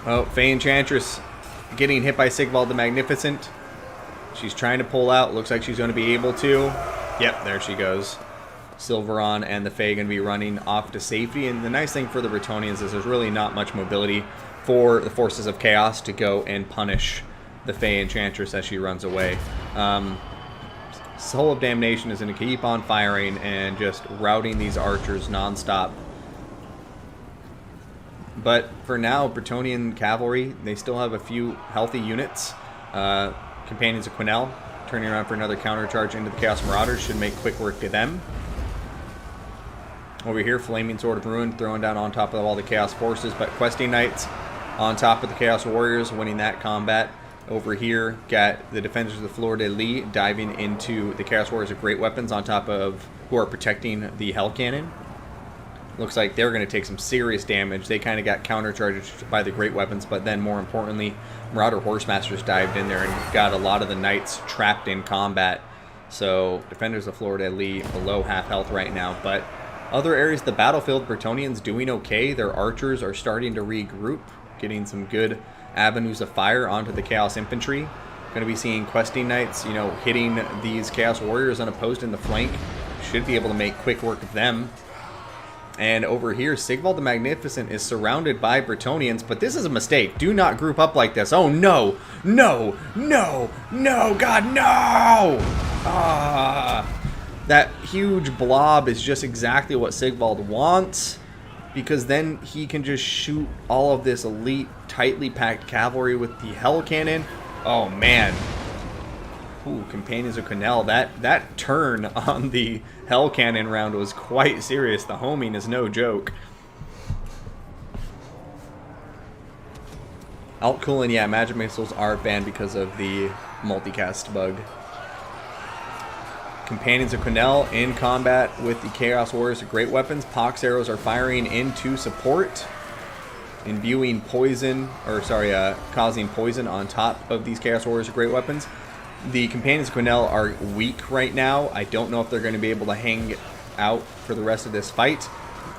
Oh, Fae Enchantress getting hit by Sigvald the Magnificent. She's trying to pull out. Looks like she's going to be able to. Yep, there she goes. Silveron and the Fae going to be running off to safety. And the nice thing for the Bretonnians is there's really not much mobility for the Forces of Chaos to go and punish the Fae Enchantress as she runs away. Soul of Damnation is going to keep on firing and just routing these archers nonstop. But for now, Bretonnian cavalry, they still have a few healthy units. Companions of Quinnell turning around for another counter charge into the Chaos Marauders should make quick work of them. Over here, Flaming Sword of Ruin throwing down on top of all the Chaos Forces, but Questing Knights on top of the Chaos Warriors winning that combat. Over here, got the Defenders of the Fleur-de-Lis diving into the Chaos Warriors with great weapons on top of who are protecting the Hell Cannon. Looks like they're going to take some serious damage. They kind of got countercharged by the great weapons, but then more importantly, Marauder Horsemasters dived in there and got a lot of the knights trapped in combat. So Defenders of Fleur-de-Lis below half health right now, but other areas of the battlefield, Bretonnians doing okay. Their archers are starting to regroup, getting some good avenues of fire onto the Chaos Infantry. Going to be seeing Questing Knights, you know, hitting these Chaos Warriors unopposed in the flank. Should be able to make quick work of them. And over here, Sigvald the Magnificent is surrounded by Bretonnians, but this is a mistake. Do not group up like this. Oh, no. No. No. No. God, no! That huge blob is just exactly what Sigvald wants, because then he can just shoot all of this elite, tightly packed cavalry with the Hell Cannon. Oh, man. Ooh, Companions of Quenelle. That turn on the Hell Cannon round was quite serious. The homing is no joke. Altcooling, yeah, magic missiles are banned because of the multicast bug. Companions of Quenelle in combat with the Chaos Warriors of Great Weapons. Pox arrows are firing into support, imbuing poison, or sorry, causing poison on top of these Chaos Warriors of Great Weapons. The Companions of Quenelle are weak right now. I don't know if they're going to be able to hang out for the rest of this fight.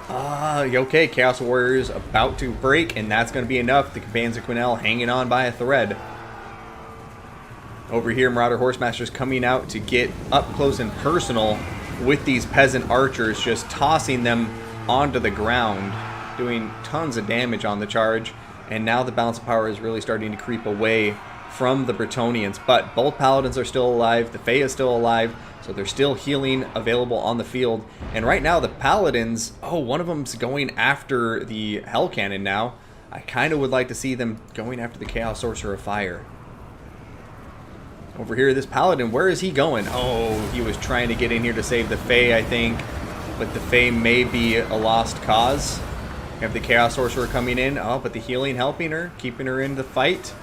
Okay, Chaos Warriors about to break, and that's going to be enough. The Companions of Quenelle hanging on by a thread. Over here, Marauder Horsemasters coming out to get up close and personal with these peasant archers, just tossing them onto the ground, doing tons of damage on the charge. And now the balance of power is really starting to creep away from the Bretonnians, but both Paladins are still alive. The Fae is still alive, so there's still healing available on the field. And right now, the Paladins, one of them's going after the Hell Cannon now. I kind of would like to see them going after the Chaos Sorcerer of Fire. Over here, this Paladin, where is he going? Oh, he was trying to get in here to save the Fae, I think, but the Fae may be a lost cause. We have the Chaos Sorcerer coming in. Oh, but the healing helping her, keeping her in the fight.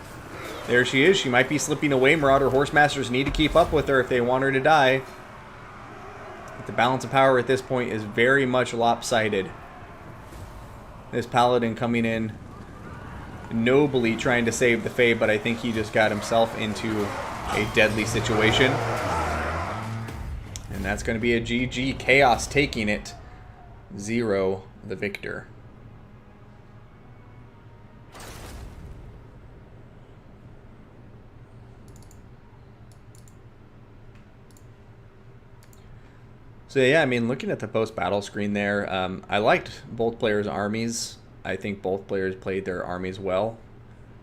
There she is. She might be slipping away. Marauder Horsemasters need to keep up with her if they want her to die. But the balance of power at this point is very much lopsided. This Paladin coming in nobly trying to save the Fae, but I think he just got himself into a deadly situation. And that's going to be a GG. Chaos taking it. 0 the victor. So yeah, I mean, looking at the post-battle screen there, I liked both players' armies. I think both players played their armies well.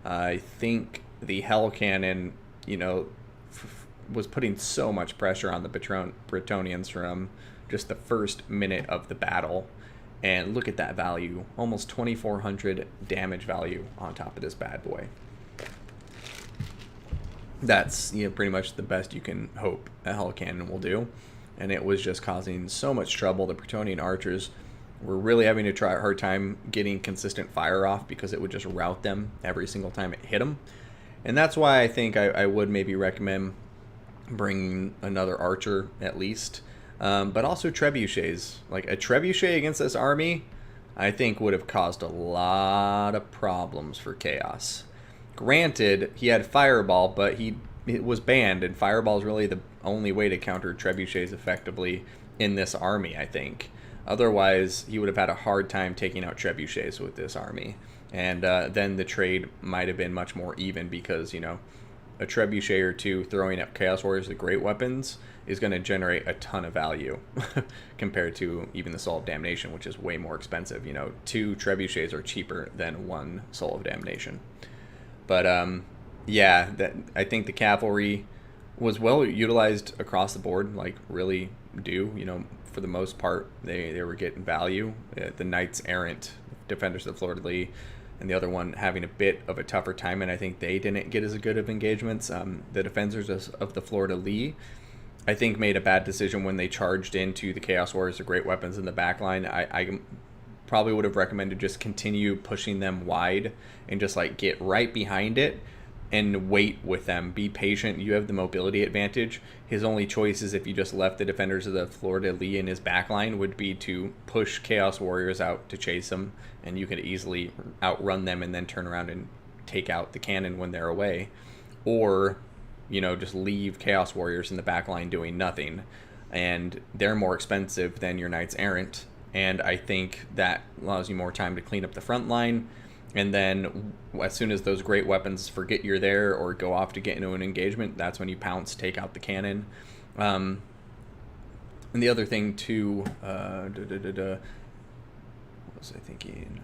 I think the Hell Cannon, you know, was putting so much pressure on the Bretonnians from just the first minute of the battle. And look at that value, almost 2,400 damage value on top of this bad boy. That's, you know, pretty much the best you can hope a Hell Cannon will do. And it was just causing so much trouble. The Bretonnian archers were really having to try a hard time getting consistent fire off because it would just rout them every single time it hit them. And that's why I think I would maybe recommend bringing another archer at least. But also trebuchets. Like a trebuchet against this army, I think would have caused a lot of problems for Chaos. Granted, he had Fireball, but it was banned, and Fireball is really the only way to counter trebuchets effectively in this army, I think. Otherwise, he would have had a hard time taking out trebuchets with this army. And then the trade might have been much more even because, you know, a trebuchet or two throwing up Chaos Warriors with great weapons is going to generate a ton of value compared to even the Soul of Damnation, which is way more expensive. You know, 2 trebuchets are cheaper than 1 Soul of Damnation. But yeah, I think the cavalry was well utilized across the board, like really do. You know, for the most part, they were getting value. The Knights Errant, Defenders of the Fleur-de-Lis, and the other one having a bit of a tougher time, and I think they didn't get as good of engagements. The Defenders of the Fleur-de-Lis, I think, made a bad decision when they charged into the Chaos Warriors of Great Weapons in the backline. I probably would have recommended just continue pushing them wide and just like get right behind it and wait with them. Be patient. You have the mobility advantage. His only choice is if you just left the Defenders of the Fleur-de-Lis in his backline would be to push Chaos Warriors out to chase them, and you could easily outrun them and then turn around and take out the cannon when they're away. Or, you know, just leave Chaos Warriors in the backline doing nothing. And they're more expensive than your Knights Errant, and I think that allows you more time to clean up the front line And then as soon as those great weapons forget you're there or go off to get into an engagement, that's when you pounce, take out the cannon. And the other thing too, what was I thinking?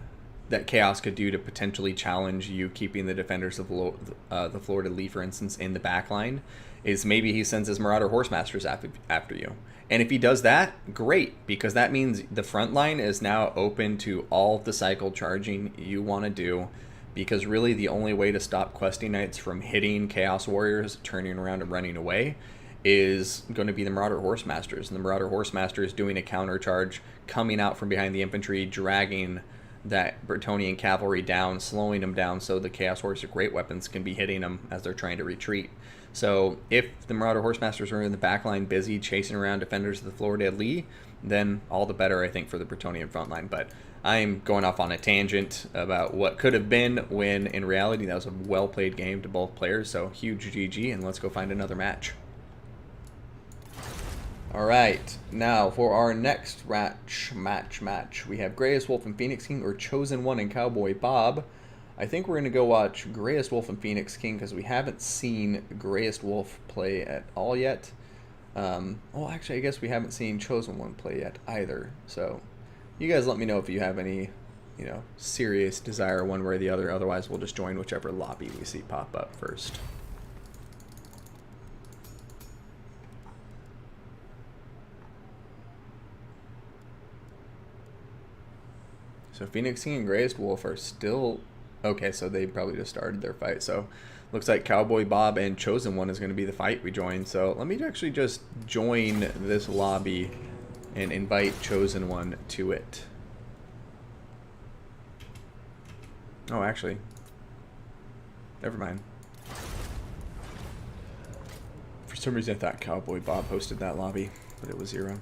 That Chaos could do to potentially challenge you keeping the defenders of the Florida Lee, for instance, in the back line, is maybe he sends his Marauder Horsemasters after you. And if he does that, great, because that means the front line is now open to all the cycle charging you want to do, because really the only way to stop Questing Knights from hitting Chaos Warriors, turning around and running away, is going to be the Marauder Horsemasters. And the Marauder Horsemasters doing a counter charge, coming out from behind the infantry, dragging that Bretonnian cavalry down, slowing them down so the Chaos Horse of great weapons can be hitting them as they're trying to retreat. So if the Marauder Horsemasters are in the back line busy chasing around defenders of the Florida Lee, then all the better, I think, for the Bretonnian front line. But I'm going off on a tangent about what could have been, when in reality that was a well-played game to both players. So huge GG, and let's go find another match. All right, now for our next match, we have Greyest Wolf and Phoenix King, or Chosen One and Cowboy Bob. I think we're going to go watch Greyest Wolf and Phoenix King because we haven't seen Greyest Wolf play at all yet. Well, actually, I guess we haven't seen Chosen One play yet either. So you guys let me know if you have any, serious desire one way or the other. Otherwise, we'll just join whichever lobby we see pop up first. So Phoenix King and Greyest Wolf are still... Okay, so they probably just started their fight. So looks like Cowboy Bob and Chosen One is going to be the fight we join. So let me actually just join this lobby and invite Chosen One to it. Oh, actually, never mind. For some reason I thought Cowboy Bob hosted that lobby, but it was 0.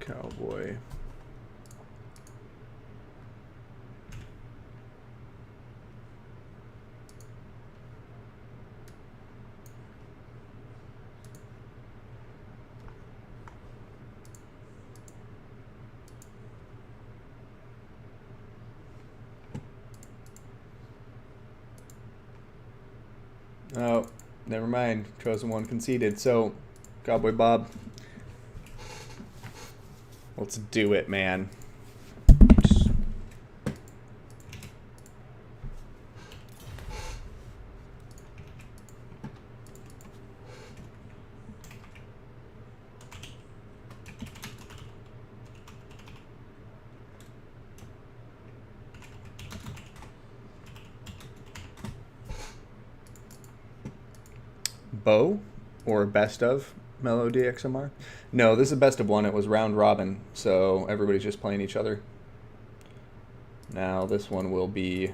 Cowboy. Oh, never mind. Chosen One conceded. So, Cowboy Bob, let's do it, man. Bow or best of Melody XMR? No, this is best of one. It was round robin, so everybody's just playing each other. Now this one will be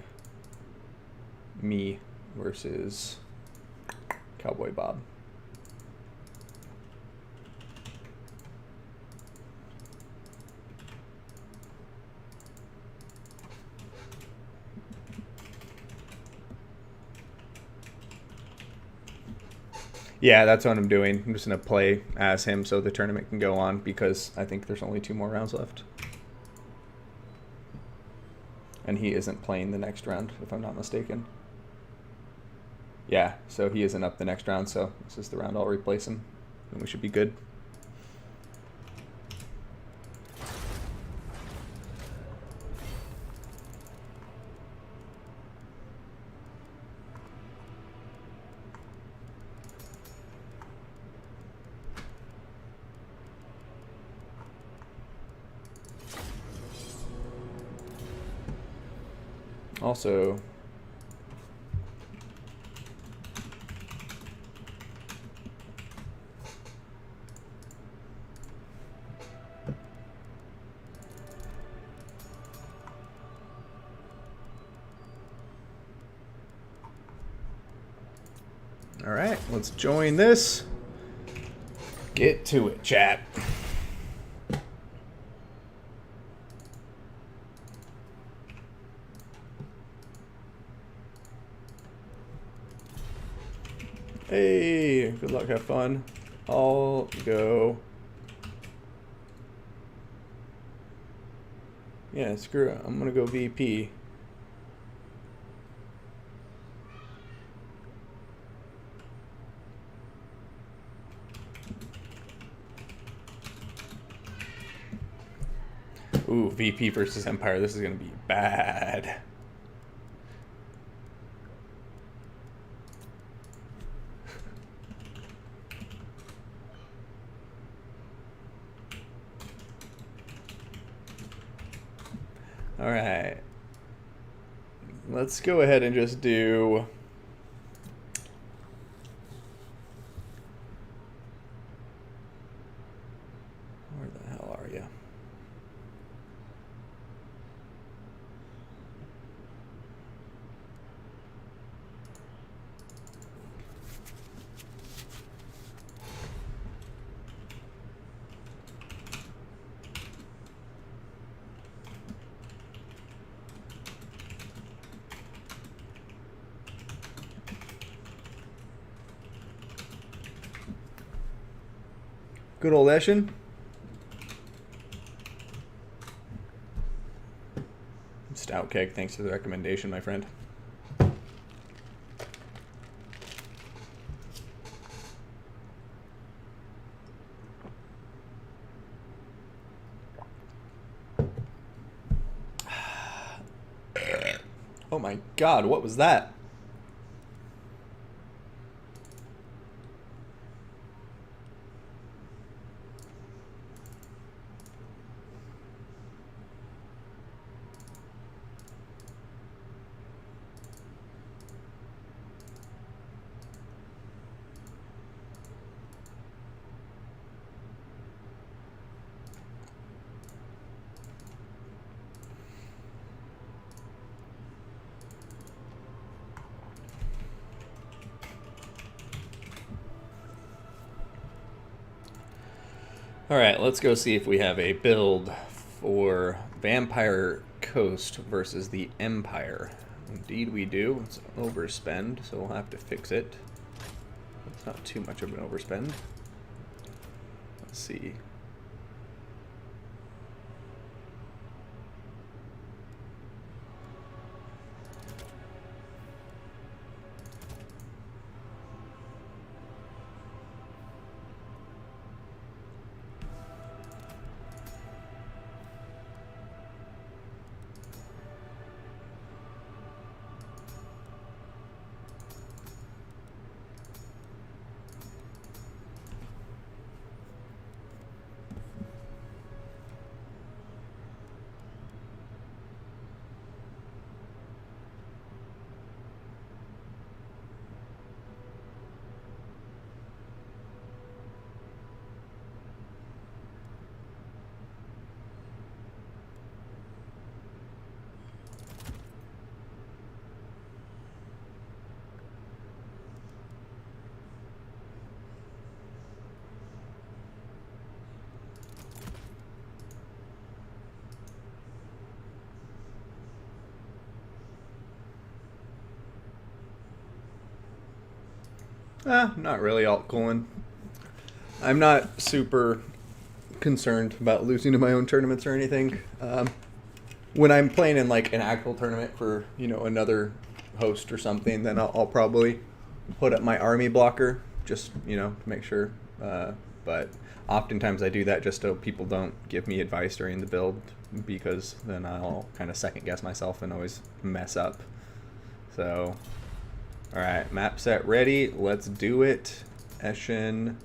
me versus Cowboy Bob. Yeah, that's what I'm doing. I'm just going to play as him so the tournament can go on because I think there's only 2 more rounds left. And he isn't playing the next round, if I'm not mistaken. Yeah, so he isn't up the next round, so this is the round I'll replace him. And we should be good. Also, all right, let's join this. Get to it, chat. Hey, good luck, have fun. I'll go. Yeah, screw it. I'm gonna go VP. Ooh, VP versus Empire. This is gonna be bad. All right. Let's go ahead and just do... Where the hell are you? Good old Eshin. Stout Keg, thanks for the recommendation, my friend. Oh my god, what was that? Alright, let's go see if we have a build for Vampire Coast versus the Empire. Indeed we do. It's an overspend, so we'll have to fix it. It's not too much of an overspend. Let's see. Not really alt cooling. I'm not super concerned about losing to my own tournaments or anything. When I'm playing in like an actual tournament for, another host or something, then I'll probably put up my army blocker just, to make sure. But oftentimes I do that just so people don't give me advice during the build, because then I'll kind of second guess myself and always mess up. So, all right, map set ready. Let's do it. Eschen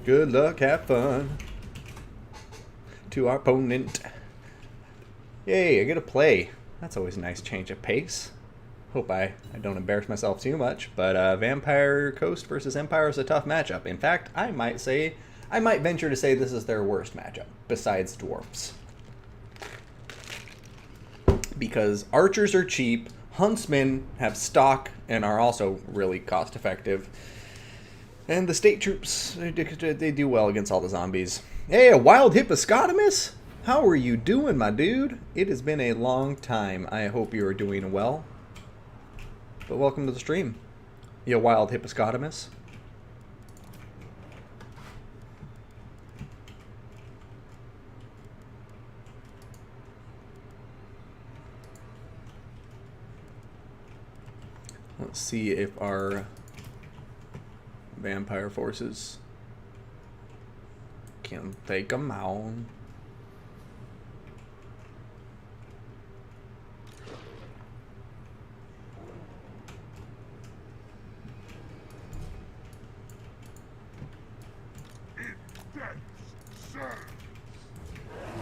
good luck, have fun. To our opponent. Yay, I get to play. That's always a nice change of pace. Hope I don't embarrass myself too much, but Vampire Coast versus Empire is a tough matchup. In fact, I might venture to say this is their worst matchup, besides Dwarfs. Because archers are cheap, huntsmen have stock and are also really cost effective. And the state troops, they do well against all the zombies. Hey, a wild hippopotamus? How are you doing, my dude? It has been a long time. I hope you are doing well. But welcome to the stream, you wild hippopotamus. Let's see if our vampire forces can take them out.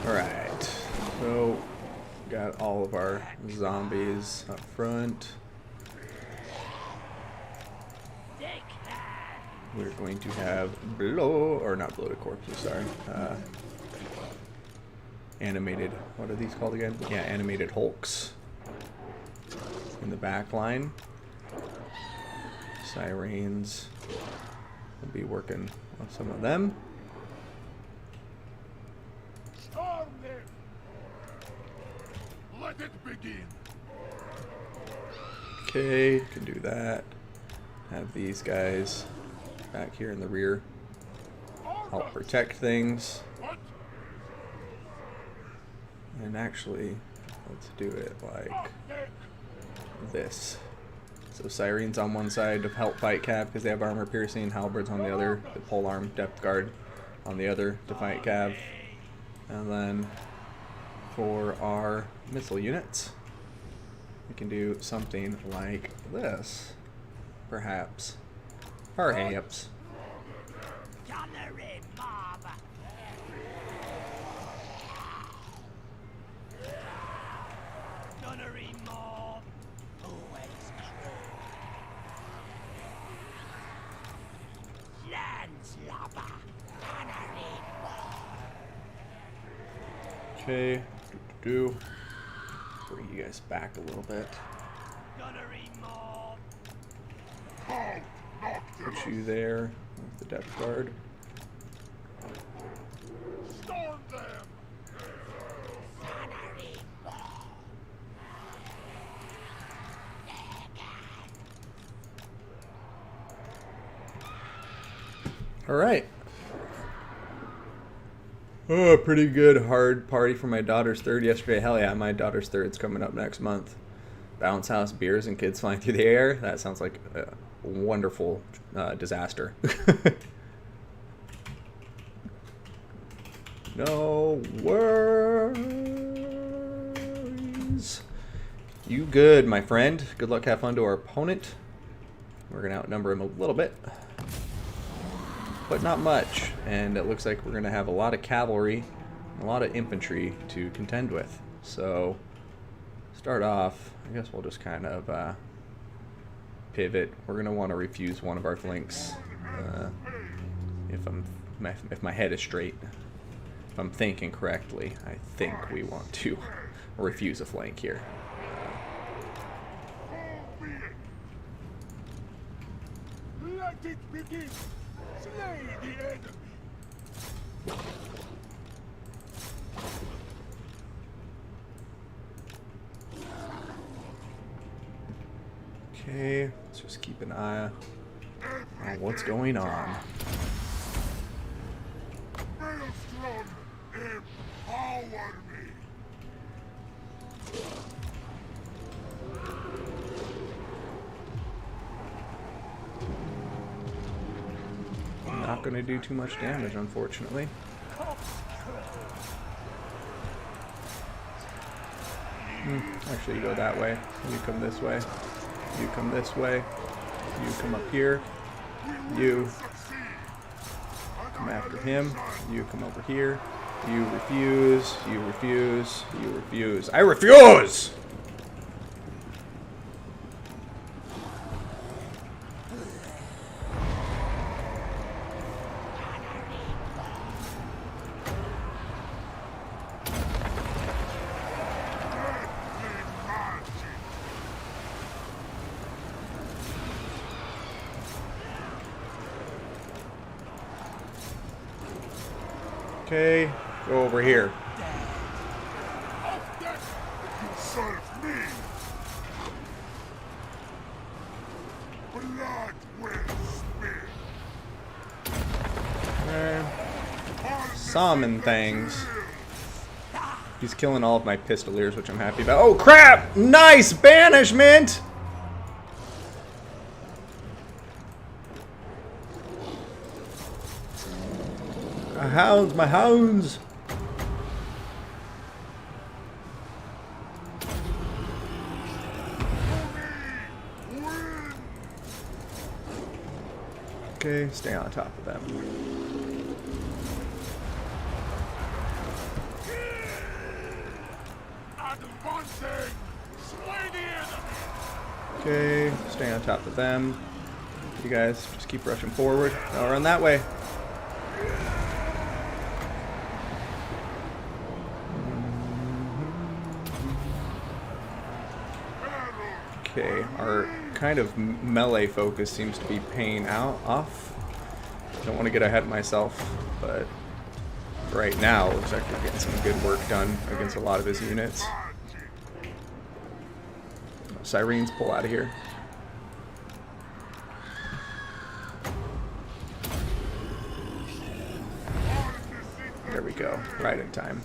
Alright, so got all of our zombies up front. We're going to have not bloated corpses, sorry. Animated, what are these called again? Yeah, animated hulks in the back line. Sirens, we'll be working on some of them. Storm them. Let it begin. Okay, can do that. Have these guys back here in the rear help protect things. And actually, let's do it like this. So Sirens on one side to help fight Cav because they have armor piercing, halberds on the other, the polearm depth guard on the other to fight Cav. And then for our missile units, we can do something like this, perhaps. Perhaps. Okay, bring you guys back a little bit. Put you there with the depth guard. Storm them. All right. Oh, pretty good hard party for my daughter's third yesterday. Hell yeah, my daughter's third's coming up next month. Bounce house, beers, and kids flying through the air. That sounds like a wonderful disaster. No worries. You good, my friend. Good luck, have fun to our opponent. We're going to outnumber him a little bit, but not much. And it looks like we're going to have a lot of cavalry, a lot of infantry to contend with. So, start off, I guess we'll just kind of pivot. We're going to want to refuse one of our flanks if my head is straight. If I'm thinking correctly, I think we want to refuse a flank here. Let it begin. Slay the enemy. Okay, let's just keep an eye on what's going on. Maelstrom, empower me. Not going to do too much damage, unfortunately. Actually, you go that way. You come this way. You come this way. You come up here. You come after him. You come over here. You refuse. You refuse. You refuse. I refuse! Okay, go over here. Serve me. Blood will spill. Summon things. He's killing all of my pistoliers, which I'm happy about. Oh crap! Nice banishment! Hounds, my hounds! Okay, stay on top of them. Advancing! Slay the enemy! Okay, stay on top of them. You guys just keep rushing forward. I'll run that way. Okay, our kind of melee focus seems to be paying off. Don't want to get ahead of myself, but right now looks like we're getting some good work done against a lot of his units. Sirens, pull out of here. There we go, right in time.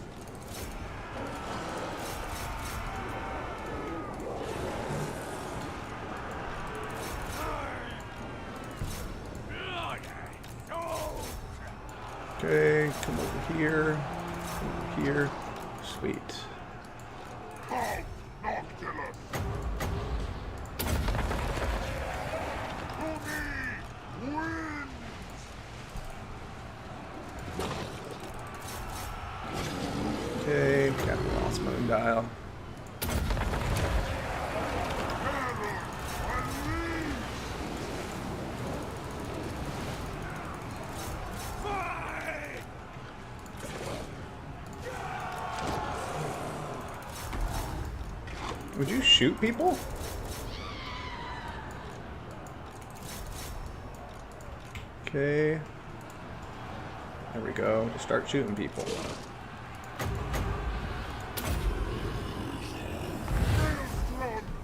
Okay, come over here. Come over here. Sweet. Noctilus! To me! Win! Okay, Captain Lost Moon Dial. Would you shoot people? Okay. There we go. Just start shooting people.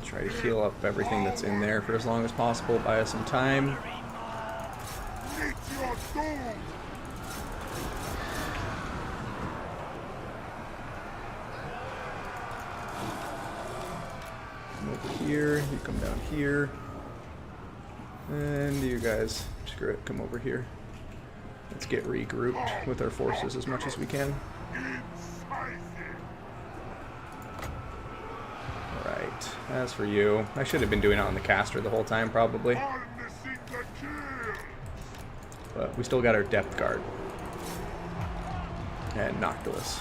Try to heal up everything that's in there for as long as possible. Buy us some time. Meet your doom! Come over here. You come down here. And you guys, screw it, come over here. Let's get regrouped with our forces as much as we can. Alright, as for you, I should have been doing it on the caster the whole time probably. But we still got our depth guard. And Noctilus.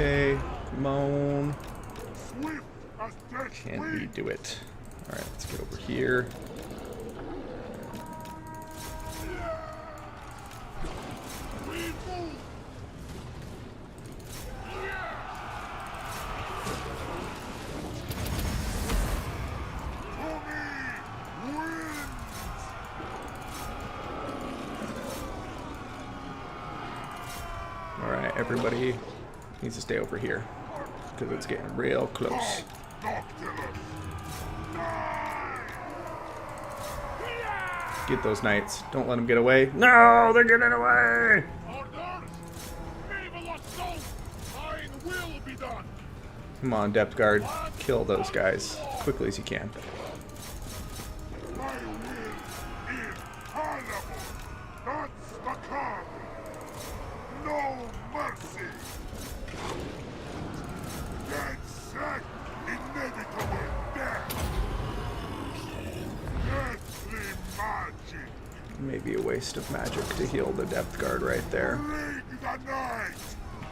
Okay, come on. Swift as death Can we wind. do it? Alright, let's get over here. We move. Tommy wins. Alright, everybody needs to stay over here. Because it's getting real close. Noctilus. Get those knights. Don't let them get away. No, they're getting away! Orders. Marvelous soul. Thine will be done. Come on, Depth Guard. Kill those guys quickly as you can. My will is infallible. That's the card. No mercy. Dead set. Inevitable death. Deathly magic. Maybe a waste of magic to heal the Depth Guard right there. Bring the night.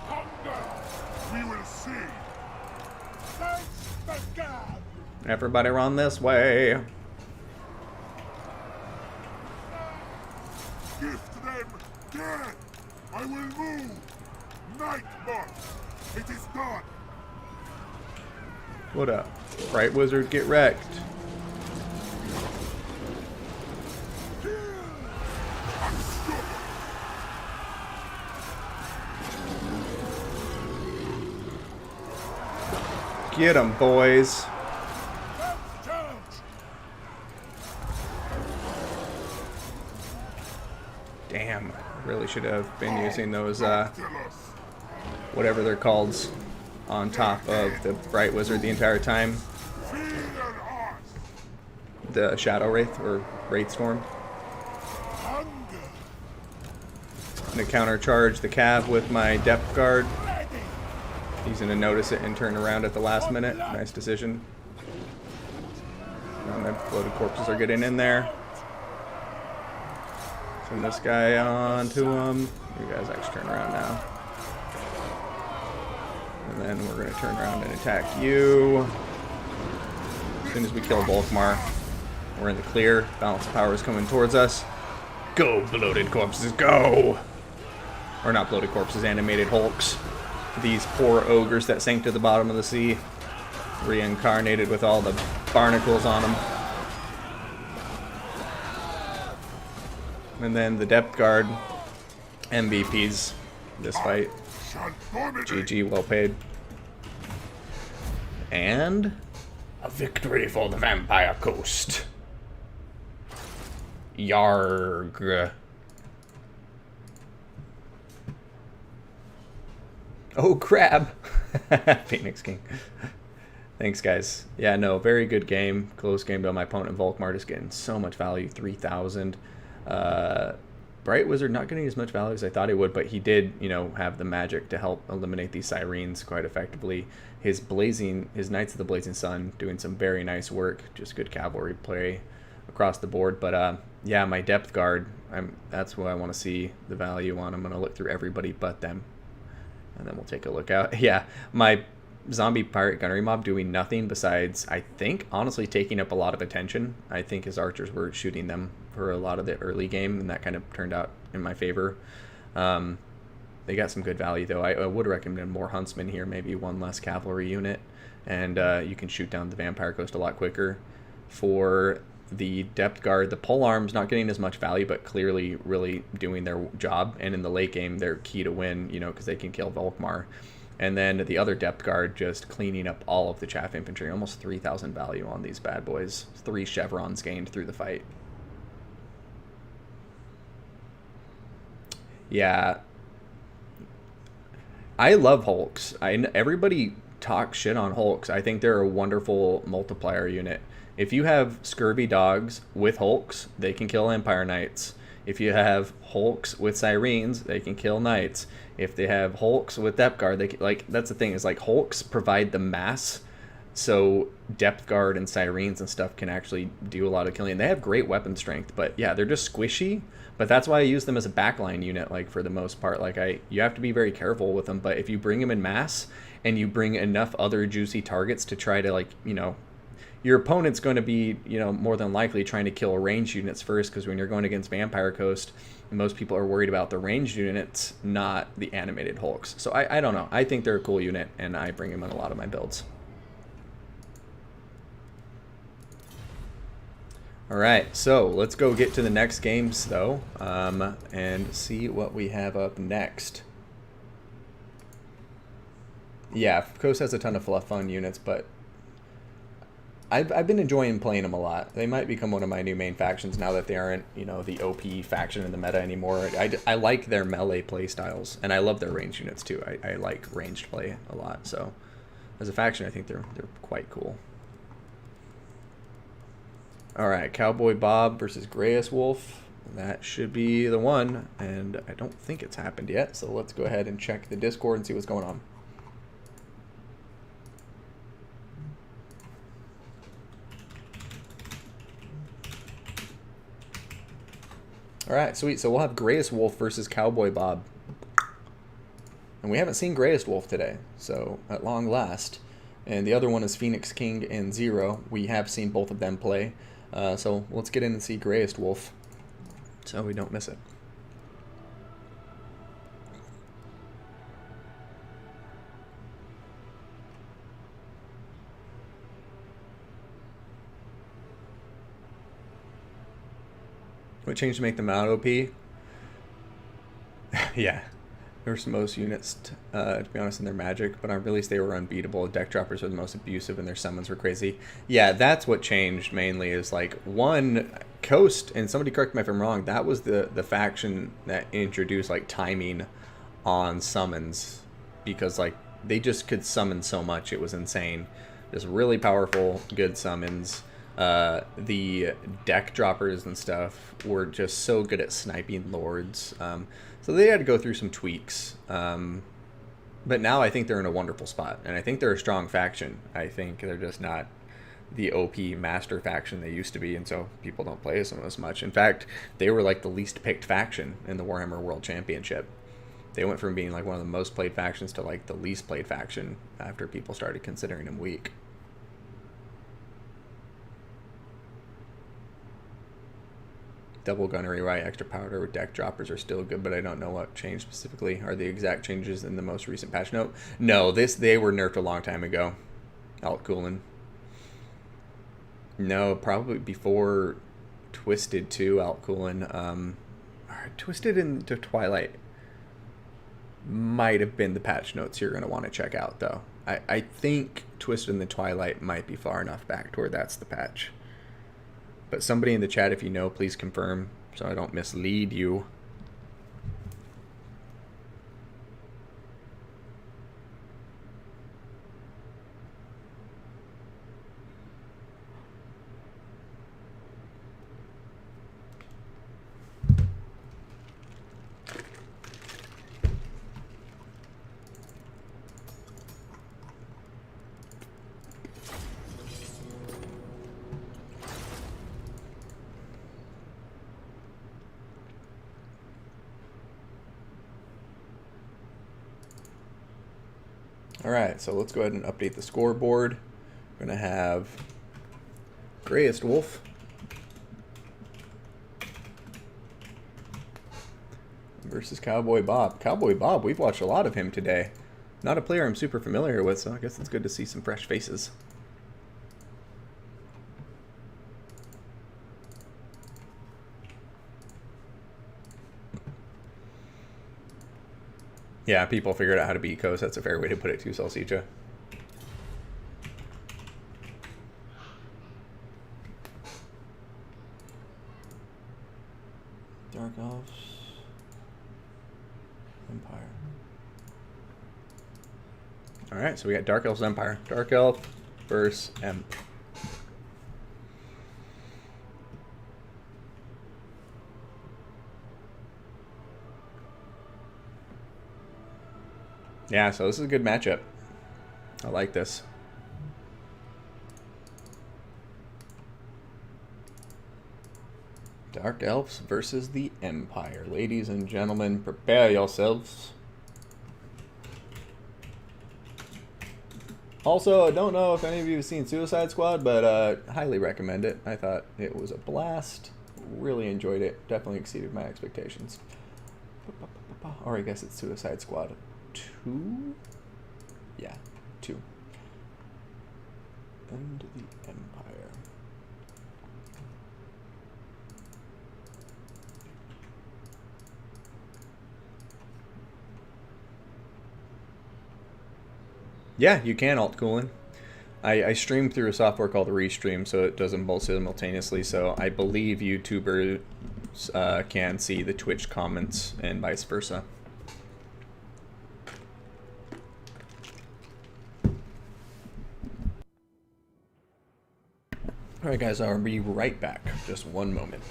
Hunger. We will see. Thanks the God. Everybody run this way. Gift them death. I will move. Night march. It is done. What up? Bright Wizard, get wrecked. Get 'em, boys. Charge. Damn, really should have been using those, Noctilus. whatever they're called, on top of the Bright Wizard the entire time. Fear us. The Shadow Wraith, or Wraith Storm. Hunger. I'm gonna countercharge the Cav with my Depth Guard. Ready. He's gonna notice it and turn around at the last minute. Nice decision. And the bloated corpses are getting in there. Send this guy on to him. You guys actually turn around now. And then we're gonna turn around and attack you. As soon as we kill Volkmar, we're in the clear. Balance of power is coming towards us. Go, bloated corpses, go! Or not bloated corpses, animated hulks. These poor ogres that sank to the bottom of the sea. Reincarnated with all the barnacles on them. And then the Depth Guard MVPs this fight. Shall dominate. GG, well paid. And a victory for the Vampire Coast. Yarg. Oh, crab. Phoenix King. Thanks, guys. Yeah, no, very good game. Close game, though. My opponent, Volkmar, is getting so much value. 3,000. Bright Wizard not getting as much value as I thought he would, but he did, you know, have the magic to help eliminate these Sirens quite effectively. His Knights of the Blazing Sun doing some very nice work. Just good cavalry play across the board. But, yeah, my Depth Guard, that's what I want to see the value on. I'm going to look through everybody but them. And then we'll take a look out. Yeah, my zombie pirate gunnery mob doing nothing besides, I think, honestly taking up a lot of attention. I think his archers were shooting them for a lot of the early game, and that kind of turned out in my favor. They got some good value, though. I would recommend more huntsmen here, maybe one less cavalry unit, and you can shoot down the Vampire Coast a lot quicker. For the Depth Guard, the pole arms not getting as much value, but clearly really doing their job, and in the late game they're key to win, you know, because they can kill Volkmar. And then the other Depth Guard just cleaning up all of the chaff infantry. Almost 3,000 value on these bad boys. 3 chevrons gained through the fight. Yeah, I love Hulks. Everybody talks shit on Hulks. I think they're a wonderful multiplier unit. If you have scurvy dogs with Hulks, they can kill Empire Knights. If you have Hulks with Sirens, they can kill Knights. If they have Hulks with Depth Guard, they can, like, that's the thing, is like Hulks provide the mass So depth guard and sirens and stuff can actually do a lot of killing. They have great weapon strength, but yeah, they're just squishy. But that's why I use them as a backline unit, like for the most part. Like you have to be very careful with them. But if you bring them in mass and you bring enough other juicy targets to try to, like, your opponent's going to be, more than likely trying to kill ranged units first, because when you're going against Vampire Coast, most people are worried about the ranged units, not the animated Hulks. So I don't know. I think they're a cool unit, and I bring them in a lot of my builds. All right, so let's go get to the next games, though, and see what we have up next. Yeah, Coast has a ton of fun units, but I've been enjoying playing them a lot. They might become one of my new main factions now that they aren't, the OP faction in the meta anymore. I like their melee play styles, and I love their ranged units too. I like ranged play a lot, so as a faction, I think they're quite cool. All right, Cowboy Bob versus Grayus Wolf. That should be the one, and I don't think it's happened yet, so let's go ahead and check the Discord and see what's going on. All right, sweet. So we'll have Grayus Wolf versus Cowboy Bob. And we haven't seen Grayus Wolf today, so at long last. And the other one is Phoenix King and Zero. We have seen both of them play. So let's get in and see Grayus Wolf so we don't miss it. What changed to make them out OP? Yeah. There's most units, to be honest, in their magic, but on release they were unbeatable. Deck droppers were the most abusive, and their summons were crazy. Yeah, that's what changed mainly. Is like one Coast, and somebody correct me if I'm wrong. That was the faction that introduced like timing on summons, because like they just could summon so much, it was insane. Just really powerful, good summons. The deck droppers and stuff were just so good at sniping lords. So they had to go through some tweaks. But now I think they're in a wonderful spot. And I think they're a strong faction. I think they're just not the OP master faction they used to be. And so people don't play as them as much. In fact, they were like the least picked faction in the Warhammer World Championship. They went from being like one of the most played factions to like the least played faction after people started considering them weak. Double gunnery, right? Extra powder with deck droppers are still good, but I don't know what changed specifically. Are the exact changes in the most recent patch note? No, they were nerfed a long time ago. Alt cooling. No, probably before Twisted 2 alt cooling. Twisted into Twilight might have been the patch notes you're going to want to check out, though. I think Twisted in the Twilight might be far enough back to where that's the patch. But somebody in the chat, if you know, please confirm so I don't mislead you. All right, so let's go ahead and update the scoreboard. We're going to have Grayus Wolf versus Cowboy Bob. Cowboy Bob, we've watched a lot of him today. Not a player I'm super familiar with, so I guess it's good to see some fresh faces. Yeah, people figured out how to beat Coast. That's a fair way to put it too, Salsicha. Dark Elves. Empire. Alright, so we got Dark Elves Empire. Dark Elf versus Emp. Yeah, so this is a good matchup. I like this. Dark Elves versus the Empire. Ladies and gentlemen, prepare yourselves. Also, I don't know if any of you have seen Suicide Squad, but highly recommend it. I thought it was a blast. Really enjoyed it. Definitely exceeded my expectations. Or I guess it's Suicide Squad 2? Yeah, 2. And the Empire. Yeah, you can alt cooling. I stream through a software called Restream, so it does them both simultaneously. So I believe YouTubers can see the Twitch comments and vice versa. All right, guys, I'll be right back. Just one moment.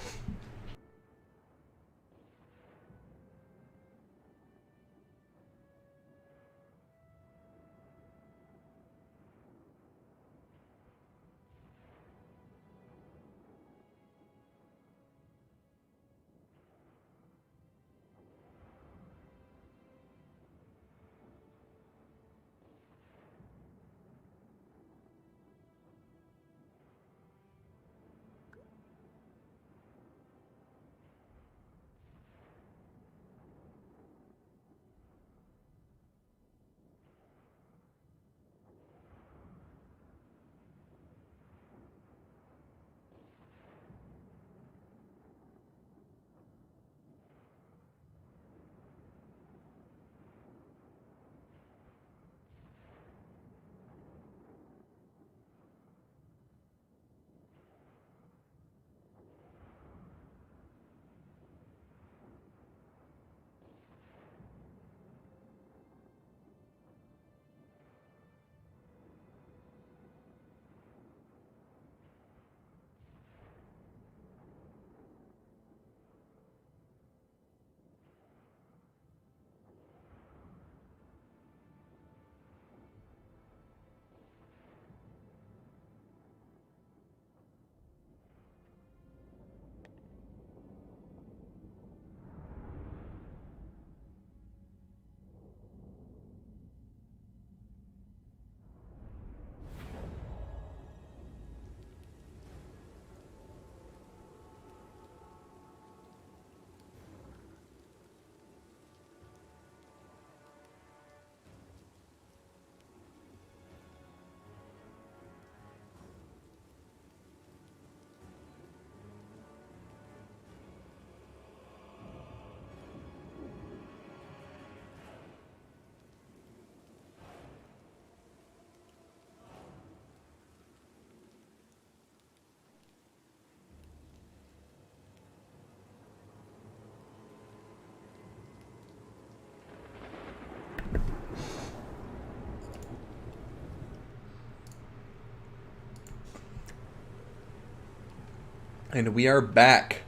And we are back.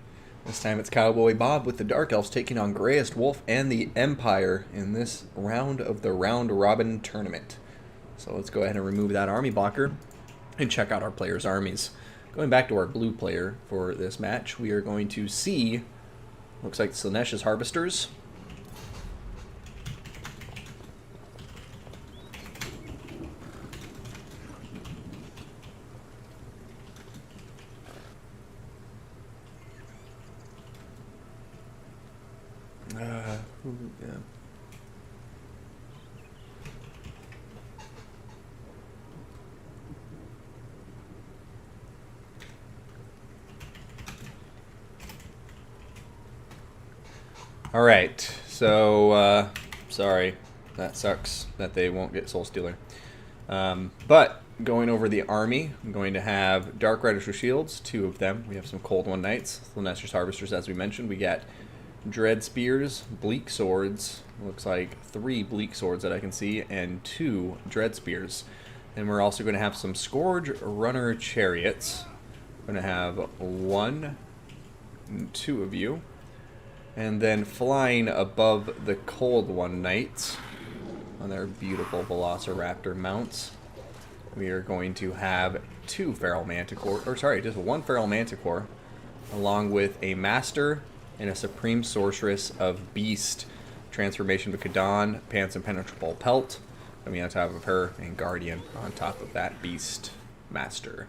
This time it's Cowboy Bob with the Dark Elves taking on Greyest Wolf and the Empire in this round of the Round Robin Tournament. So let's go ahead and remove that army blocker and check out our players' armies. Going back to our blue player for this match, we are going to see, looks like Slaaneish's Harvesters. Yeah. All right, so sorry, that sucks that they won't get Soul Stealer. But going over the army, I'm going to have Dark Riders with Shields, 2 of them. We have some Cold One Knights, Slaaneish's Harvesters, as we mentioned. We got Dread Spears, Bleak Swords, looks like 3 Bleak Swords that I can see, and 2 Dread Spears. And we're also going to have some Scourge Runner Chariots. We're going to have 1 and 2 of you. And then flying above the Cold One Knights on their beautiful Velociraptor mounts, we are going to have 2 Feral Manticore, or sorry, just 1 Feral Manticore along with a Master and a Supreme Sorceress of Beast. Transformation of Kadon, Pants Impenetrable Pelt coming on top of her, and Guardian on top of that Beast Master.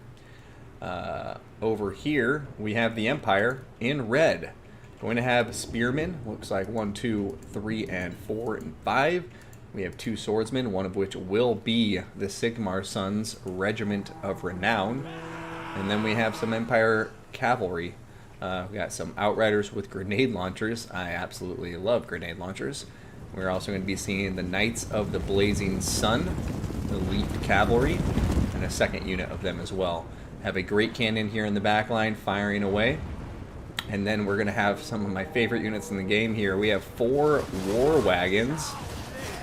Over here, we have the Empire in red. Going to have Spearmen, looks like 1, 2, 3, and 4, and 5. We have 2 Swordsmen, one of which will be the Sigmar Sons Regiment of Renown. And then we have some Empire Cavalry. We got some Outriders with grenade launchers. I absolutely love grenade launchers. We're also going to be seeing the Knights of the Blazing Sun, Elite Cavalry, and a second unit of them as well. Have a great cannon here in the back line firing away. And then we're going to have some of my favorite units in the game here. We have 4 War Wagons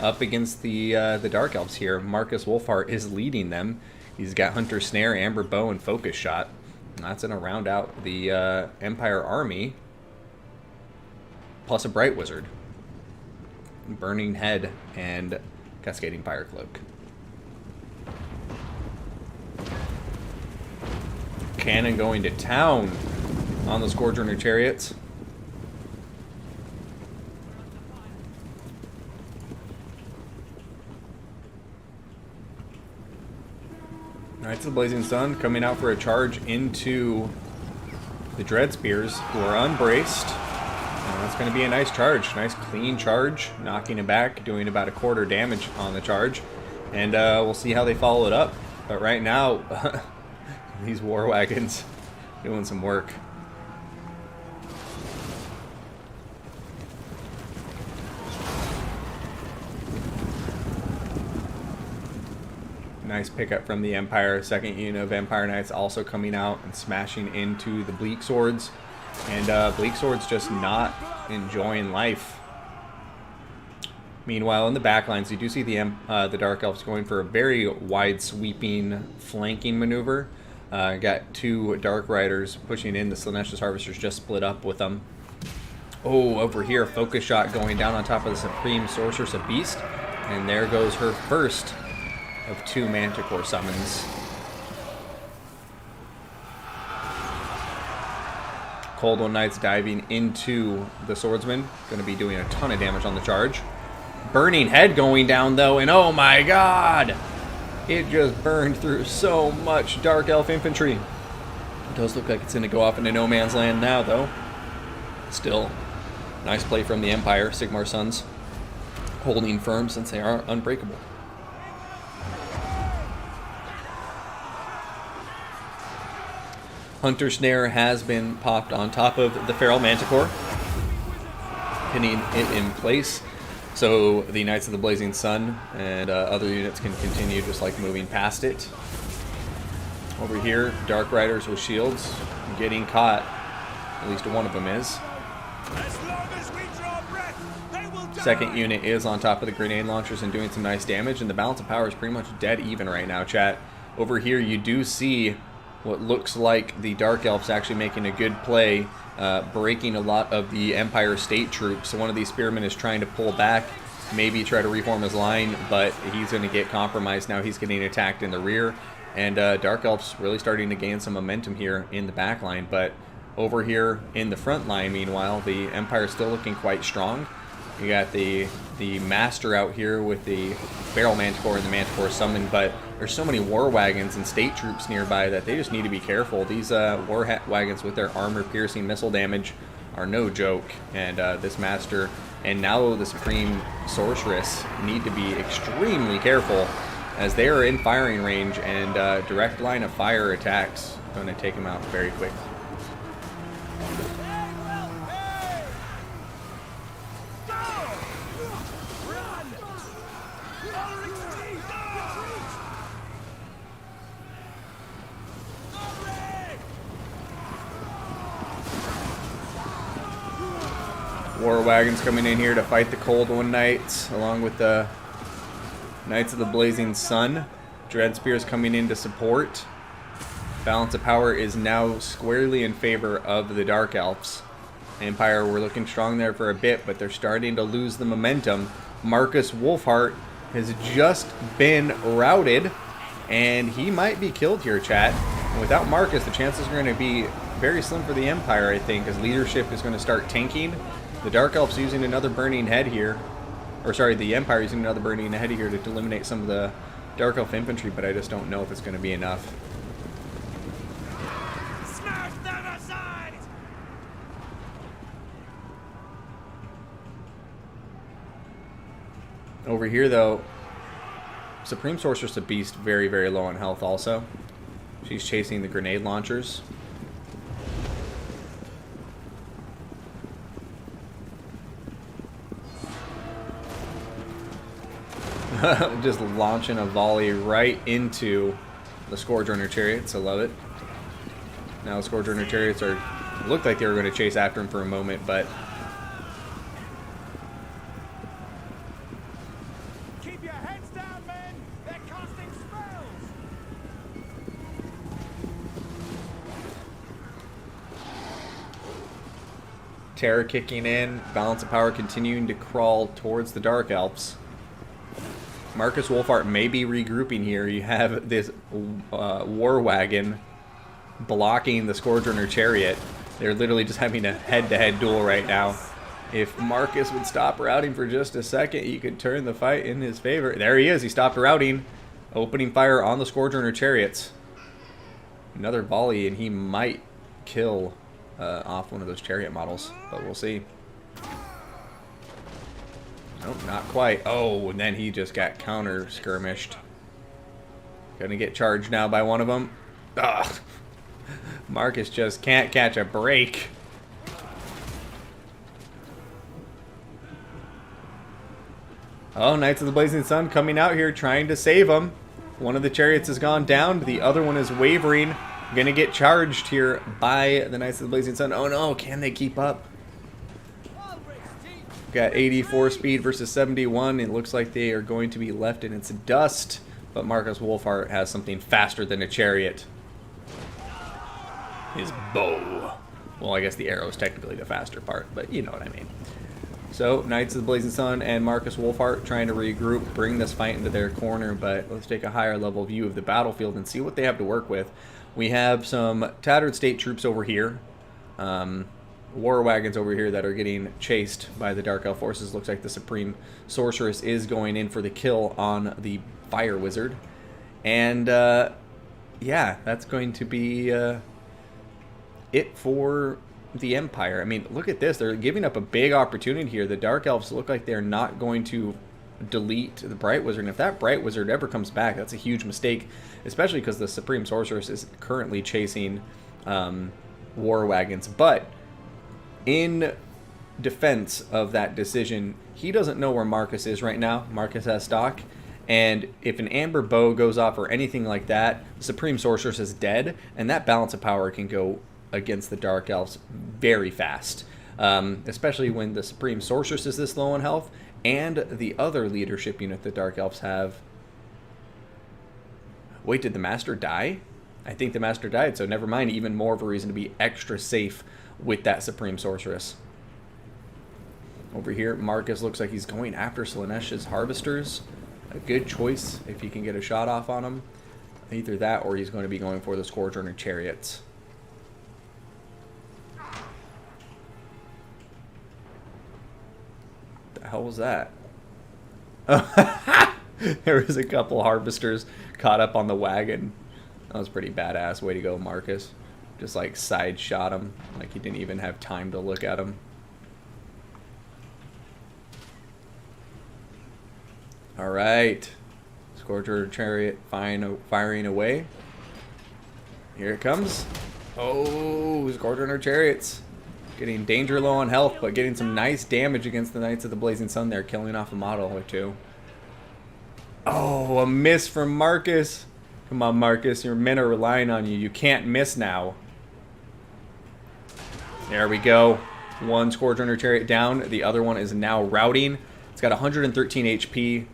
up against the Dark Elves here. Marcus Wolfheart is leading them. He's got Hunter Snare, Amber Bow, and Focus Shot. And that's going to round out the Empire Army. Plus a Bright Wizard. Burning Head and Cascading Fire Cloak. Cannon going to town on the Scourge Runner Chariots. Knights of the Blazing Sun coming out for a charge into the Dread Spears, who are unbraced. And that's going to be a nice charge. Nice clean charge. Knocking it back, doing about a quarter damage on the charge. And we'll see how they follow it up. But right now, these War Wagons doing some work. Nice pickup from the Empire. Second unit of Empire Knights also coming out and smashing into the Bleak Swords. And Bleak Swords just not enjoying life. Meanwhile, in the backlines, you do see the Dark Elves going for a very wide sweeping flanking maneuver. Got 2 Dark Riders pushing in. The Slaanesha's Harvesters just split up with them. Oh, over here, Focus Shot going down on top of the Supreme Sorceress of Beast. And there goes her first of 2 Manticore summons. Cold One Knights diving into the Swordsman. Going to be doing a ton of damage on the charge. Burning Head going down, though, and oh my god! It just burned through so much Dark Elf infantry. It does look like it's going to go off into no man's land now, though. Still, nice play from the Empire. Sigmar Sons holding firm since they are unbreakable. Hunter Snare has been popped on top of the Feral Manticore, pinning it in place, so the Knights of the Blazing Sun and other units can continue just like moving past it. Over here, Dark Riders with shields getting caught. At least one of them is. Second unit is on top of the grenade launchers and doing some nice damage, and the balance of power is pretty much dead even right now, chat. Over here, you do see what looks like the Dark Elves actually making a good play, breaking a lot of the Empire State troops. So one of these Spearmen is trying to pull back, maybe try to reform his line, but he's going to get compromised now. He's getting attacked in the rear, and Dark Elves really starting to gain some momentum here in the back line. But over here in the front line, meanwhile, the Empire is still looking quite strong. You got the Master out here with the Feral Manticore and the Manticore Summon, but there's so many War Wagons and State Troops nearby that they just need to be careful. These War Wagons with their armor-piercing missile damage are no joke, and this Master and now the Supreme Sorceress need to be extremely careful as they are in firing range, and direct line of fire attacks going to take them out very quick. War Wagons coming in here to fight the Cold One Knights, along with the Knights of the Blazing Sun. Dread Spears coming in to support. Balance of power is now squarely in favor of the Dark Elves. Empire were looking strong there for a bit, but they're starting to lose the momentum. Marcus Wolfheart has just been routed, and he might be killed here, chat. And without Marcus, the chances are going to be very slim for the Empire, I think, as leadership is going to start tanking. The Dark Elf's using another Burning Head here. Or sorry, the Empire using another Burning Head here to eliminate some of the Dark Elf infantry, but I just don't know if it's going to be enough. Smash them aside! Over here, though, Supreme Sorceress of Beast very, very low on health also. She's chasing the grenade launchers. Just launching a volley right into the Scourge Runner Chariots. I love it. Now the Scourge Runner Chariots looked like they were going to chase after him for a moment, but Keep your heads down, men! They're casting spells! Terror kicking in, balance of power continuing to crawl towards the Dark Elves. Marcus Wolfhart may be regrouping here. You have this war wagon blocking the Scourge Runner Chariot. They're literally just having a head-to-head duel right now. If Marcus would stop routing for just a second, he could turn the fight in his favor. There he is. He stopped routing, opening fire on the Scourge Runner Chariots. Another volley, and he might kill off one of those chariot models, but we'll see. Nope, not quite. Oh, and then he just got counter skirmished. Gonna get charged now by one of them. Ugh. Marcus just can't catch a break. Oh, Knights of the Blazing Sun coming out here trying to save him. One of the chariots has gone down. The other one is wavering. Gonna get charged here by the Knights of the Blazing Sun. Oh no, can they keep up? Got 84 speed versus 71. It looks like they are going to be left in its dust. But Marcus Wolfhart has something faster than a chariot. His bow. Well, I guess the arrow is technically the faster part, but you know what I mean. So, Knights of the Blazing Sun and Marcus Wolfhart trying to regroup, bring this fight into their corner, but let's take a higher level view of the battlefield and see what they have to work with. We have some tattered state troops over here. War wagons over here that are getting chased by the Dark Elf forces. Looks like the Supreme Sorceress is going in for the kill on the Fire Wizard. And, yeah, that's going to be it for the Empire. I mean, look at this. They're giving up a big opportunity here. The Dark Elves look like they're not going to delete the Bright Wizard. And if that Bright Wizard ever comes back, that's a huge mistake, especially because the Supreme Sorceress is currently chasing war wagons. But in defense of that decision, he doesn't know where Marcus is right now. Marcus has stock. And if an Amber Bow goes off or anything like that, the Supreme Sorceress is dead. And that balance of power can go against the Dark Elves very fast. Especially when the Supreme Sorceress is this low on health. And the other leadership unit the Dark Elves have. Wait, did the Master die? I think the Master died, so never mind. Even more of a reason to be extra safe with that Supreme Sorceress. Over here, Marcus looks like he's going after Slaanesh's Harvesters. A good choice if he can get a shot off on him. Either that or he's going to be going for the Scourge Runner Chariots. What the hell was that? There was a couple Harvesters caught up on the wagon. That was pretty badass. Way to go, Marcus. Just like side shot him, like he didn't even have time to look at him. All right, Scourger Chariot firing away. Here it comes. Oh, Scourger Chariots getting danger low on health, but getting some nice damage against the Knights of the Blazing Sun there, killing off a model or two. Oh, a miss from Marcus. Come on, Marcus, your men are relying on you. You can't miss now. There we go. One Scourge Runner Chariot down. The other one is now routing. It's got 113 HP.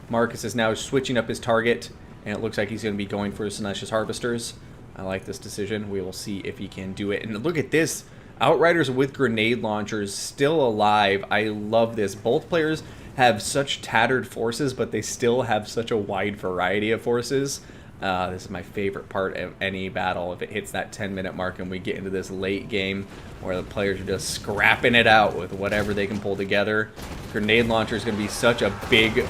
Marcus is now switching up his target, and it looks like he's going to be going for Slaanesh's Harvesters. I like this decision. We will see if he can do it. And look at this. Outriders with grenade launchers still alive. I love this. Both players have such tattered forces, but they still have such a wide variety of forces. This is my favorite part of any battle, if it hits that 10-minute mark and we get into this late game where the players are just scrapping it out with whatever they can pull together. Grenade launcher is going to be such a big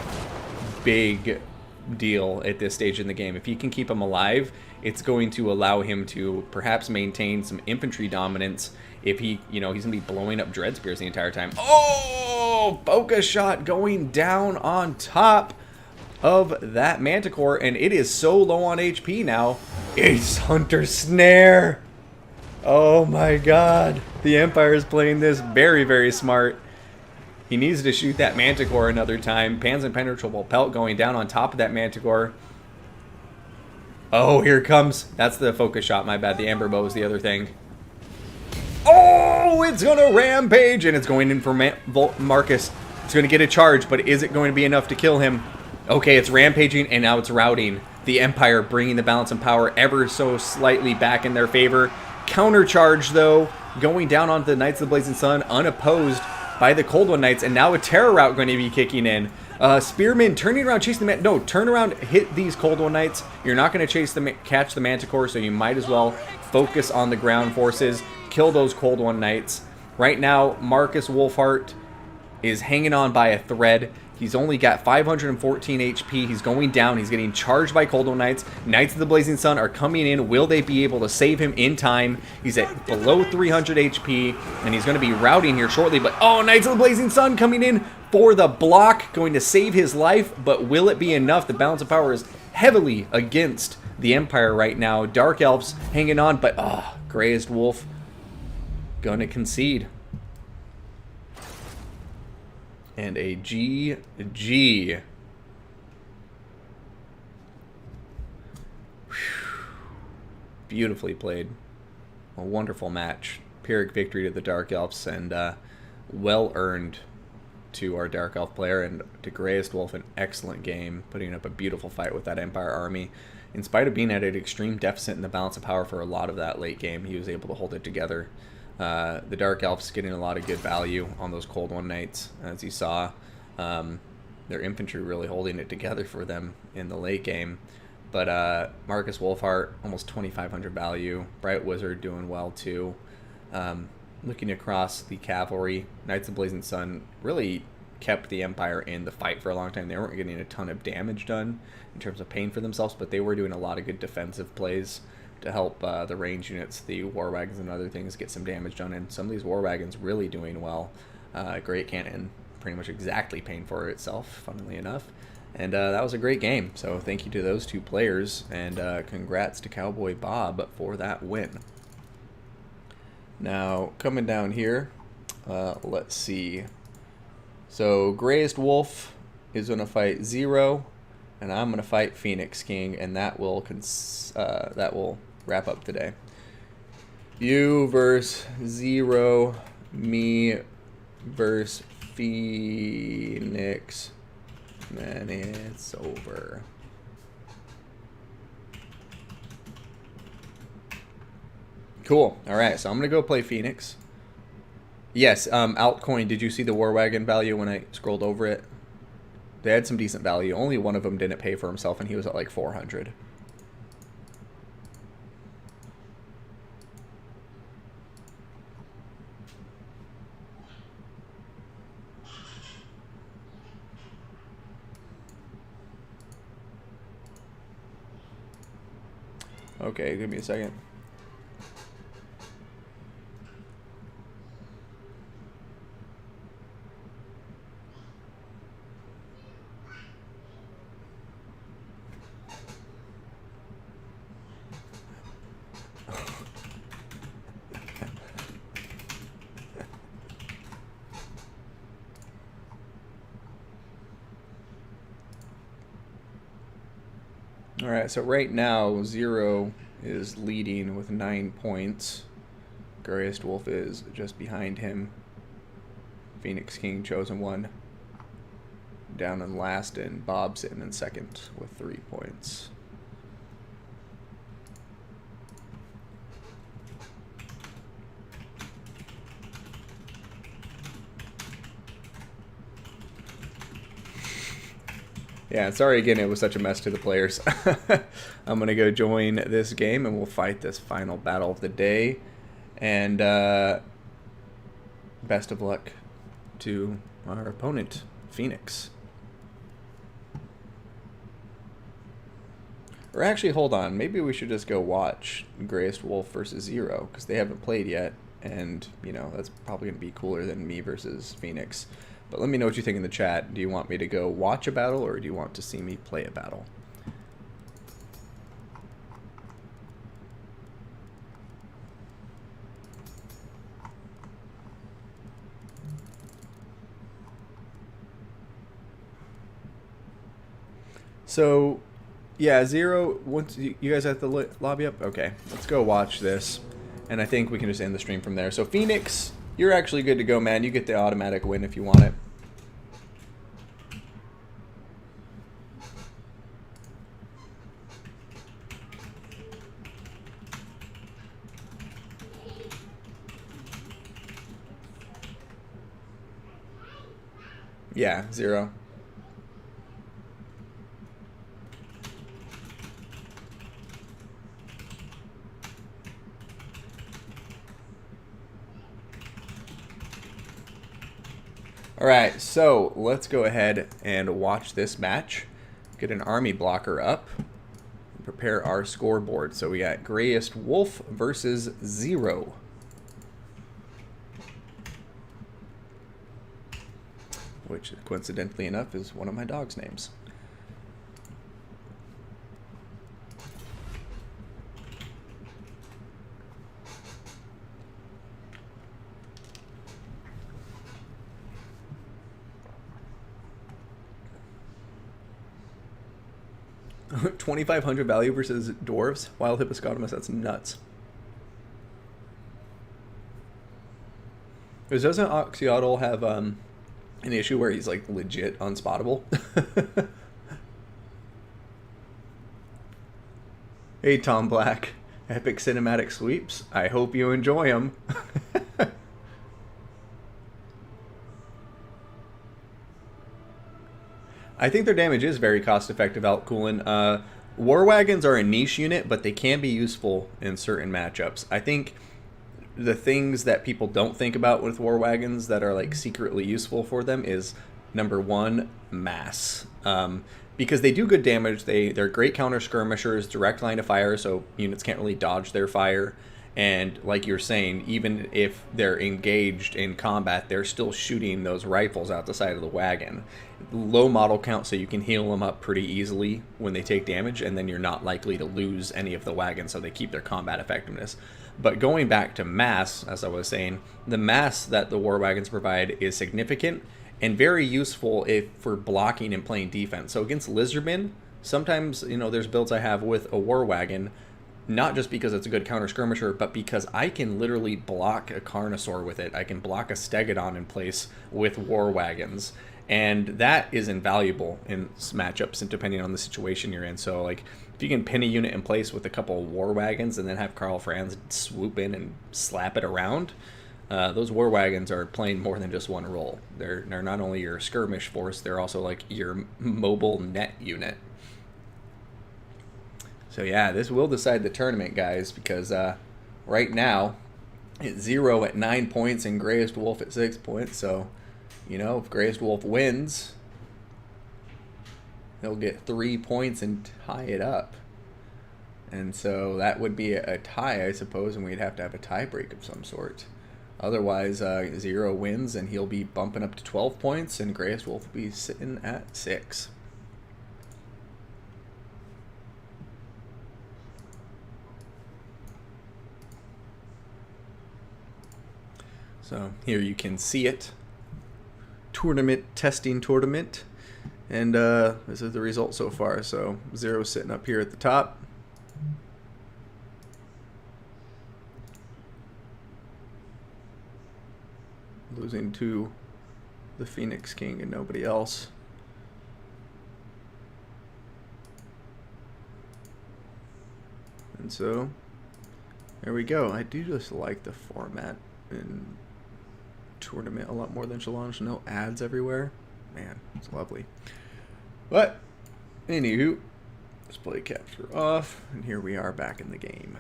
deal at this stage in the game. If he can keep him alive, it's going to allow him to perhaps maintain some infantry dominance. If he, he's going to be blowing up dread spears the entire time. Oh, focus shot going down on top of that Manticore, and it is so low on HP now. Ace Hunter Snare. Oh my god. The Empire is playing this very, very smart. He needs to shoot that Manticore another time. Pan's Impenetrable Pelt going down on top of that Manticore. Oh, here it comes. That's the focus shot, my bad. The Amber Bow is the other thing. Oh, it's going to rampage, and it's going in for Marcus. It's going to get a charge, but is it going to be enough to kill him? Okay, it's rampaging, and now it's routing. The Empire bringing the balance and power ever so slightly back in their favor. Countercharge, though, going down onto the Knights of the Blazing Sun, unopposed by the Cold One Knights, and now a Terror Route going to be kicking in. Spearman turning around, chasing the no, turn around, hit these Cold One Knights. You're not going to catch the Manticore, so you might as well focus on the ground forces, kill those Cold One Knights. Right now, Marcus Wolfheart is hanging on by a thread. He's only got 514 HP. He's going down. He's getting charged by Cold One Knights. Knights of the Blazing Sun are coming in. Will they be able to save him in time? He's at below 300 HP, and he's going to be routing here shortly. But, oh, Knights of the Blazing Sun coming in for the block, going to save his life. But will it be enough? The balance of power is heavily against the Empire right now. Dark Elves hanging on, but, oh, Grazed Wolf going to concede. And a GG. Beautifully played. A wonderful match. Pyrrhic victory to the Dark Elves, and well earned to our Dark Elf player, and to Greyest Wolf, an excellent game, putting up a beautiful fight with that Empire army. In spite of being at an extreme deficit in the balance of power for a lot of that late game, he was able to hold it together. The Dark Elves getting a lot of good value on those Cold One Knights, as you saw. Their infantry really holding it together for them in the late game. But Marcus Wolfheart, almost 2,500 value. Bright Wizard doing well too. Looking across the cavalry, Knights of Blazing Sun really kept the Empire in the fight for a long time. They weren't getting a ton of damage done in terms of pain for themselves, but they were doing a lot of good defensive plays to help the range units, the war wagons and other things, get some damage done. And some of these war wagons really doing well. Great Cannon pretty much exactly paying for itself, funnily enough. And that was a great game. So thank you to those two players, and congrats to Cowboy Bob for that win. Now, coming down here, let's see. So Greyest Wolf is going to fight Zero, and I'm going to fight Phoenix King, and that will wrap up today. You versus Zero, me versus Phoenix. Man, it's over. Cool. All right, so I'm going to go play Phoenix. Yes, Altcoin, did you see the War Wagon value when I scrolled over it? They had some decent value. Only one of them didn't pay for himself, and he was at like 400. Okay, give me a second. Alright, so right now, Zero is leading with 9 points. Greyest Wolf is just behind him. Phoenix King, Chosen One, down in last, and Bob sitting in second with 3 points. Yeah, sorry again it was such a mess to the players. I'm going to go join this game and we'll fight this final battle of the day. And best of luck to our opponent, Phoenix. Or actually, hold on. Maybe we should just go watch Grayest Wolf versus Zero, because they haven't played yet. And, you know, that's probably going to be cooler than me versus Phoenix. But let me know what you think in the chat. Do you want me to go watch a battle, or do you want to see me play a battle? So, yeah, Zero, once you guys at the lobby up? Okay, let's go watch this. And I think we can just end the stream from there. So, Phoenix, you're actually good to go, man. You get the automatic win if you want it. Yeah, Zero. Alright, so let's go ahead and watch this match. Get an army blocker up. And prepare our scoreboard. So we got Grayest Wolf versus Zero. Which, coincidentally enough, is one of my dog's names. $2,500 value versus dwarves. Wild Hippopotamus, that's nuts. Because doesn't Oxyotl have an issue where he's like legit unspottable? Hey Tom Black, epic cinematic sweeps. I hope you enjoy them. I think their damage is very cost-effective, Altcoolin. War Wagons are a niche unit, but they can be useful in certain matchups. I think the things that people don't think about with War Wagons that are like secretly useful for them is, number one, mass. Because they do good damage. They're great counter skirmishers, direct line of fire, so units can't really dodge their fire. And like you're saying, even if they're engaged in combat, they're still shooting those rifles out the side of the wagon. Low model count, so you can heal them up pretty easily when they take damage, and then you're not likely to lose any of the wagons, so they keep their combat effectiveness. But going back to mass, as I was saying, the mass that the war wagons provide is significant and very useful for blocking and playing defense. So against Lizardmen, sometimes, you know, there's builds I have with a war wagon, not just because it's a good counter skirmisher, but because I can literally block a Carnosaur with it. I can block a Stegodon in place with war wagons. And that is invaluable in matchups and depending on the situation you're in. So, like, if you can pin a unit in place with a couple of war wagons and then have Karl Franz swoop in and slap it around, those war wagons are playing more than just one role. They're not only your skirmish force, they're also like your mobile net unit. So yeah, this will decide the tournament, guys, because right now it's Zero at 9 points and Grayest Wolf at 6 points. So, you know, if Grayest Wolf wins, he'll get 3 points and tie it up. And so that would be a tie, I suppose, and we'd have to have a tie break of some sort. Otherwise, Zero wins and he'll be bumping up to 12 points and Grayest Wolf will be sitting at 6. So here you can see it. Tournament, testing tournament. And this is the result so far. So Zero sitting up here at the top. Losing to the Phoenix King and nobody else. And so there we go. I do just like the format in tournament a lot more than challenge. No ads everywhere. Man, it's lovely. But Anywho, display capture off, and here we are back in the game.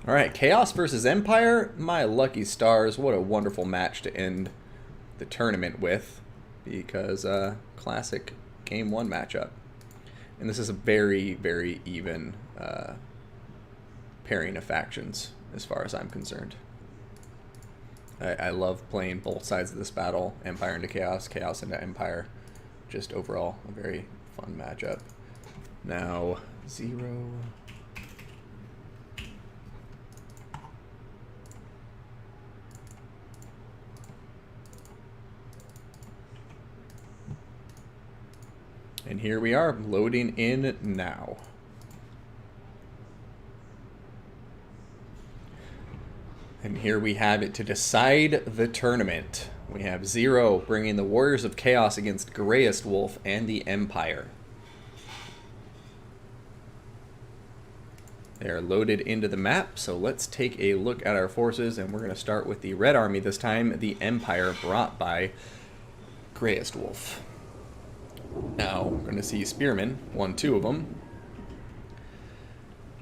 All right, Chaos versus Empire. My lucky stars. What a wonderful match to end the tournament with, because classic game 1 matchup. And this is a very, very even pairing of factions as far as I'm concerned. I love playing both sides of this battle, Empire into Chaos, Chaos into Empire. Just overall a very fun matchup. Now, 0... And here we are, loading in now. And here we have it to decide the tournament. We have 0 bringing the Warriors of Chaos against Greyest Wolf and the Empire. They are loaded into the map, so let's take a look at our forces, and we're going to start with the Red Army this time, the Empire brought by Greyest Wolf. Now, we're going to see Spearmen, 2 of them.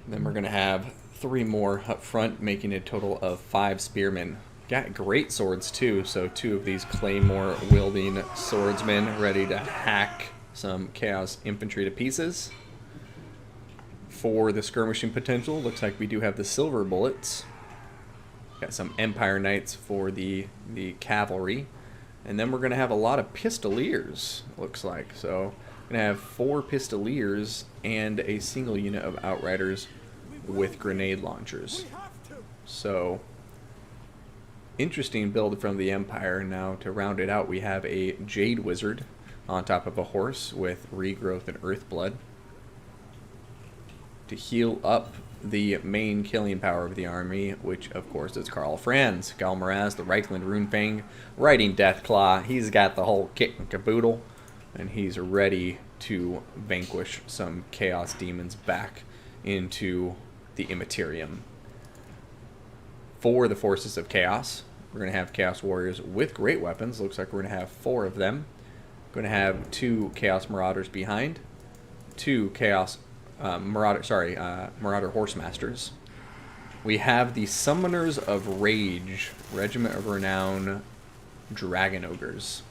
Then we're going to have 3 more up front, making a total of 5 Spearmen. Got great swords, too, so 2 of these Claymore-wielding swordsmen ready to hack some Chaos Infantry to pieces. For the skirmishing potential, looks like we do have the Silver Bullets. Got some Empire Knights for the cavalry. And then we're going to have a lot of Pistoliers, looks like. So we're going to have 4 Pistoliers and a single unit of Outriders with grenade launchers. So, interesting build from the Empire. Now, to round it out, we have a Jade Wizard on top of a horse with Regrowth and Earthblood to heal up the main killing power of the army, which of course is Karl Franz. Galmaraz, the Reichland Runefang, riding Deathclaw. He's got the whole kit and caboodle, and he's ready to vanquish some Chaos Demons back into the Immaterium. For the Forces of Chaos, we're going to have Chaos Warriors with great weapons. Looks like we're going to have 4 of them. Going to have 2 Chaos Marauders behind, 2 Chaos Marauder Horsemasters. We have the Summoners of Rage, Regiment of Renown, Dragon Ogres.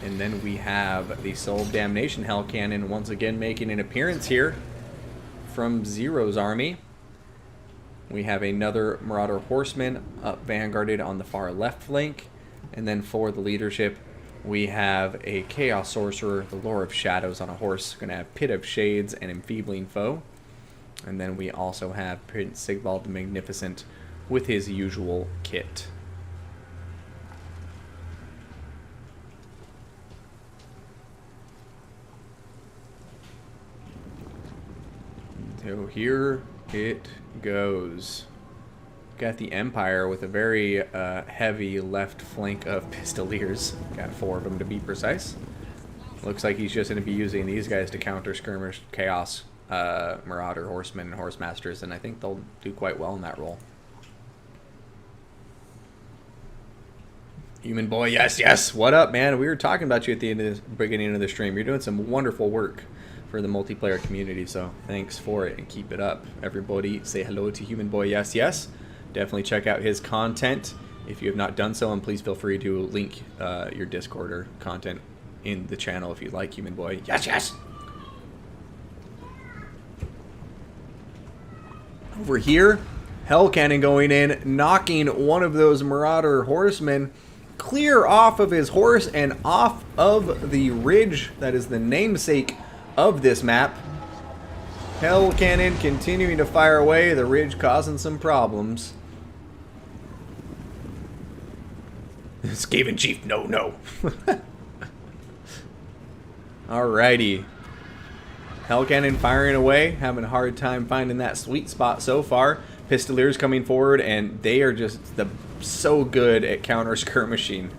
And then we have the Soul of Damnation Hell Cannon once again making an appearance here from Zero's army. We have another Marauder Horseman up vanguarded on the far left flank. And then for the leadership, we have a Chaos Sorcerer, the Lore of Shadows on a horse. Going to have Pit of Shades and Enfeebling Foe. And then we also have Prince Sigvald the Magnificent with his usual kit. So here it goes. Got the Empire with a very heavy left flank of Pistoliers. Got 4 of them to be precise. Looks like he's just going to be using these guys to counter skirmish Chaos Marauder Horsemen and Horsemasters, and I think they'll do quite well in that role. Human Boy, yes, yes. What up, man? We were talking about you at the end of the beginning of the stream. You're doing some wonderful work for the multiplayer community, so thanks for it and keep it up. Everybody say hello to Human Boy, yes, yes. Definitely check out his content if you have not done so, and please feel free to link your Discord or content in the channel if you like, Human Boy. Yes, yes! Over here, Hell Cannon going in, knocking one of those Marauder Horsemen clear off of his horse and off of the ridge that is the namesake of this map. Hell Cannon continuing to fire away, the ridge causing some problems. Skaven Chief, no, no. Alrighty. Hell Cannon firing away, having a hard time finding that sweet spot so far. Pistoliers coming forward, and they are just so good at counter skirmishing.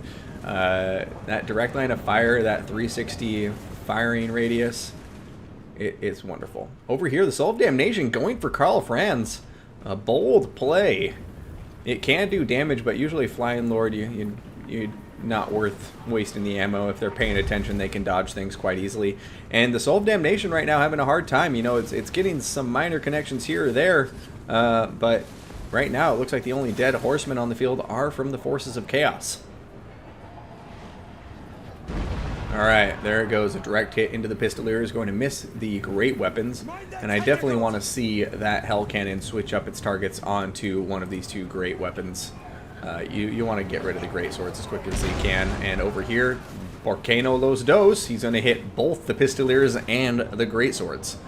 That direct line of fire, that 360 firing radius, It's wonderful. Over here, the Soul of Damnation going for Karl Franz. A bold play. It can do damage, but usually Flying Lord, you're not worth wasting the ammo. If they're paying attention, they can dodge things quite easily. And the Soul of Damnation right now having a hard time. You know, it's getting some minor connections here or there, but right now it looks like the only dead horsemen on the field are from the forces of chaos. Alright, there it goes. A direct hit into the Pistoliers, going to miss the great weapons. And I definitely want to see that Hell Cannon switch up its targets onto one of these two great weapons. You want to get rid of the great swords as quick as you can. And over here, Porcano Los Dos, he's going to hit both the Pistoliers and the great swords.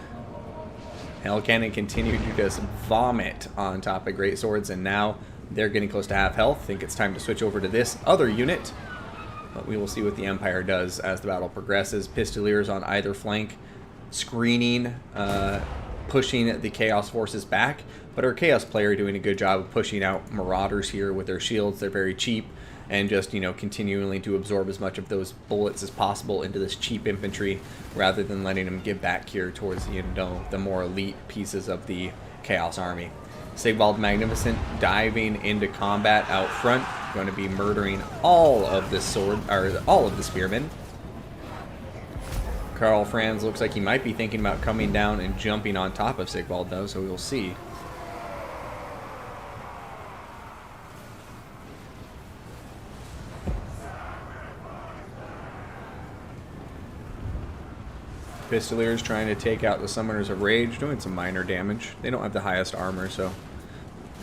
Hell Cannon continued to just vomit on top of great swords, and now they're getting close to half health. I think it's time to switch over to this other unit. But we will see what the Empire does as the battle progresses. Pistoliers on either flank, screening, pushing the Chaos forces back. But our Chaos player doing a good job of pushing out Marauders here with their shields. They're very cheap, and just, you know, continuing to absorb as much of those bullets as possible into this cheap infantry, rather than letting them give back here towards, you know, the more elite pieces of the Chaos army. Sigvald Magnificent diving into combat out front, going to be murdering all of the all of the spearmen. Karl Franz looks like he might be thinking about coming down and jumping on top of Sigvald, though, so we'll see. Pistoliers trying to take out the Summoners of Rage, doing some minor damage. They don't have the highest armor, so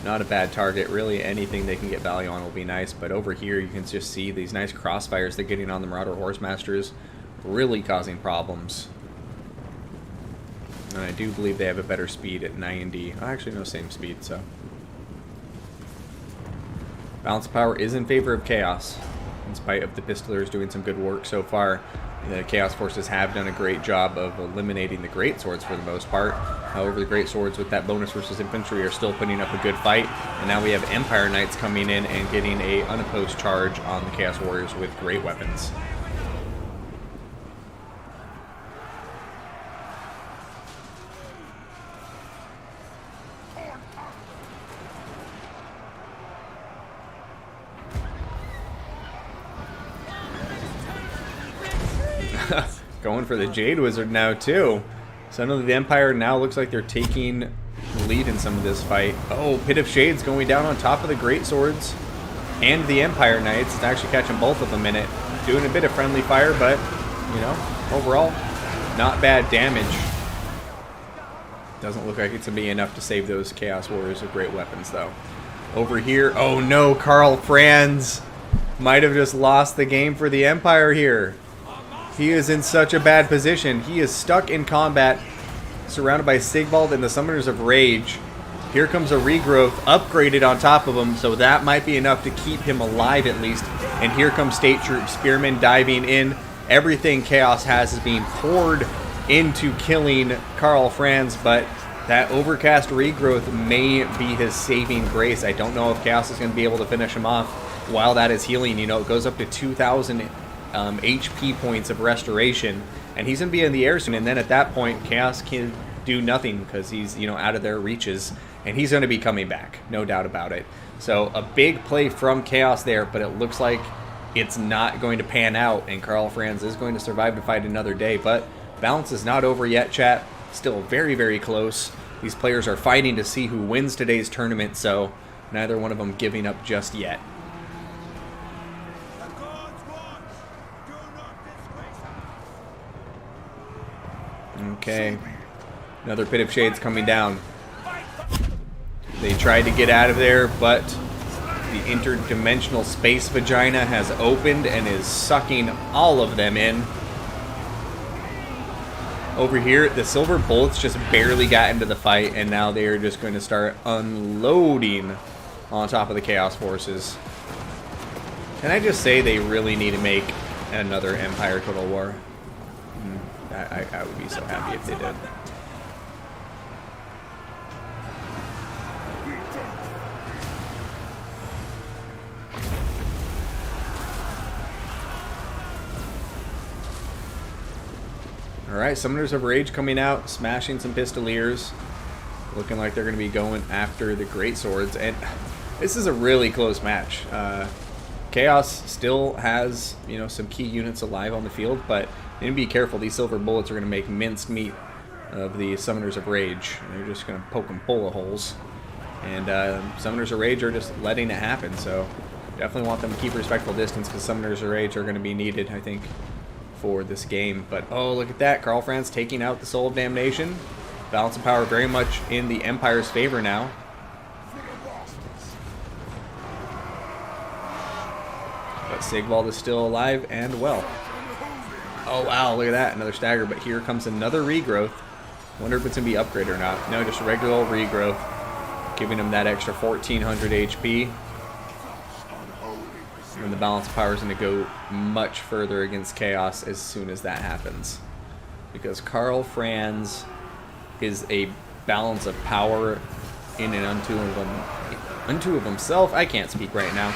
not a bad target. Really, anything they can get value on will be nice. But over here, you can just see these nice crossfires they're getting on the Marauder Horsemasters, really causing problems. And I do believe they have a better speed at 90. Oh, actually, no, same speed, so. Balance of power is in favor of Chaos, in spite of the Pistoliers doing some good work so far. The Chaos Forces have done a great job of eliminating the Great Swords for the most part. However, the Great Swords with that bonus versus infantry are still putting up a good fight. And now we have Empire Knights coming in and getting a unopposed charge on the Chaos Warriors with great weapons. Going for the Jade Wizard now, too. Suddenly the Empire now looks like they're taking the lead in some of this fight. Oh, Pit of Shades going down on top of the Great Swords and the Empire Knights. It's actually catching both of them in it. Doing a bit of friendly fire, but, you know, overall, not bad damage. Doesn't look like it's going to be enough to save those Chaos Warriors with great weapons, though. Over here, oh no, Karl Franz might have just lost the game for the Empire here. He is in such a bad position. He is stuck in combat, surrounded by Sigvald and the Summoners of Rage. Here comes a regrowth, upgraded on top of him, so that might be enough to keep him alive at least. And here comes State Troop Spearmen diving in. Everything Chaos has is being poured into killing Karl Franz, but that overcast regrowth may be his saving grace. I don't know if Chaos is going to be able to finish him off while that is healing. You know, it goes up to 2,000 HP points of restoration, and he's going to be in the air soon, and then at that point Chaos can do nothing because he's, you know, out of their reaches, and he's going to be coming back, no doubt about it. So a big play from Chaos there, but it looks like it's not going to pan out, and Karl Franz is going to survive to fight another day. But balance is not over yet, chat. Still very, very close. These players are fighting to see who wins today's tournament, so neither one of them giving up just yet. Okay, another Pit of Shades coming down. They tried to get out of there, but the interdimensional space vagina has opened and is sucking all of them in. Over here, the Silver Bolts just barely got into the fight, and now they are just going to start unloading on top of the Chaos Forces. Can I just say they really need to make another Empire Total War? I would be so happy if they did. Alright, Summoners of Rage coming out, smashing some Pistoliers. Looking like they're going to be going after the Great Swords. And this is a really close match. Chaos still has, you know, some key units alive on the field, but you need to be careful. These silver bullets are going to make minced meat of the Summoners of Rage. They're just going to poke them full of holes. And Summoners of Rage are just letting it happen, so definitely want them to keep a respectful distance because Summoners of Rage are going to be needed, I think, for this game. But, oh, look at that. Karl Franz taking out the Soul of Damnation. Balance of power very much in the Empire's favor now. But Sigvald is still alive and well. Oh, wow, look at that. Another stagger, but here comes another regrowth. Wonder if it's going to be upgraded or not. No, just regular old regrowth. Giving him that extra 1400 HP. And the balance of power is going to go much further against Chaos as soon as that happens. Because Karl Franz is a balance of power in and unto of himself. I can't speak right now.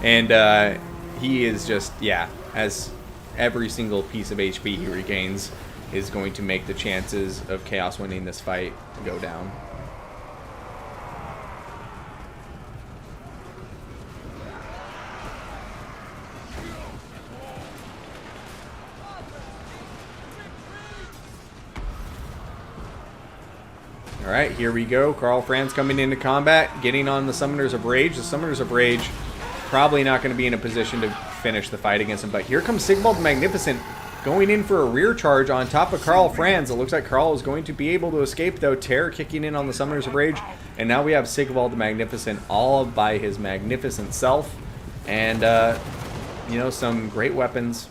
And he is just, yeah, as every single piece of HP he regains is going to make the chances of Chaos winning this fight go down. Alright, here we go. Karl Franz coming into combat, getting on the Summoners of Rage. The Summoners of Rage probably not going to be in a position to finish the fight against him, but here comes Sigvald the Magnificent going in for a rear charge on top of Karl Franz. It looks like Karl is going to be able to escape, though. Terror kicking in on the Summoners of Rage, and now we have Sigvald the Magnificent all by his magnificent self. And, you know, some great weapons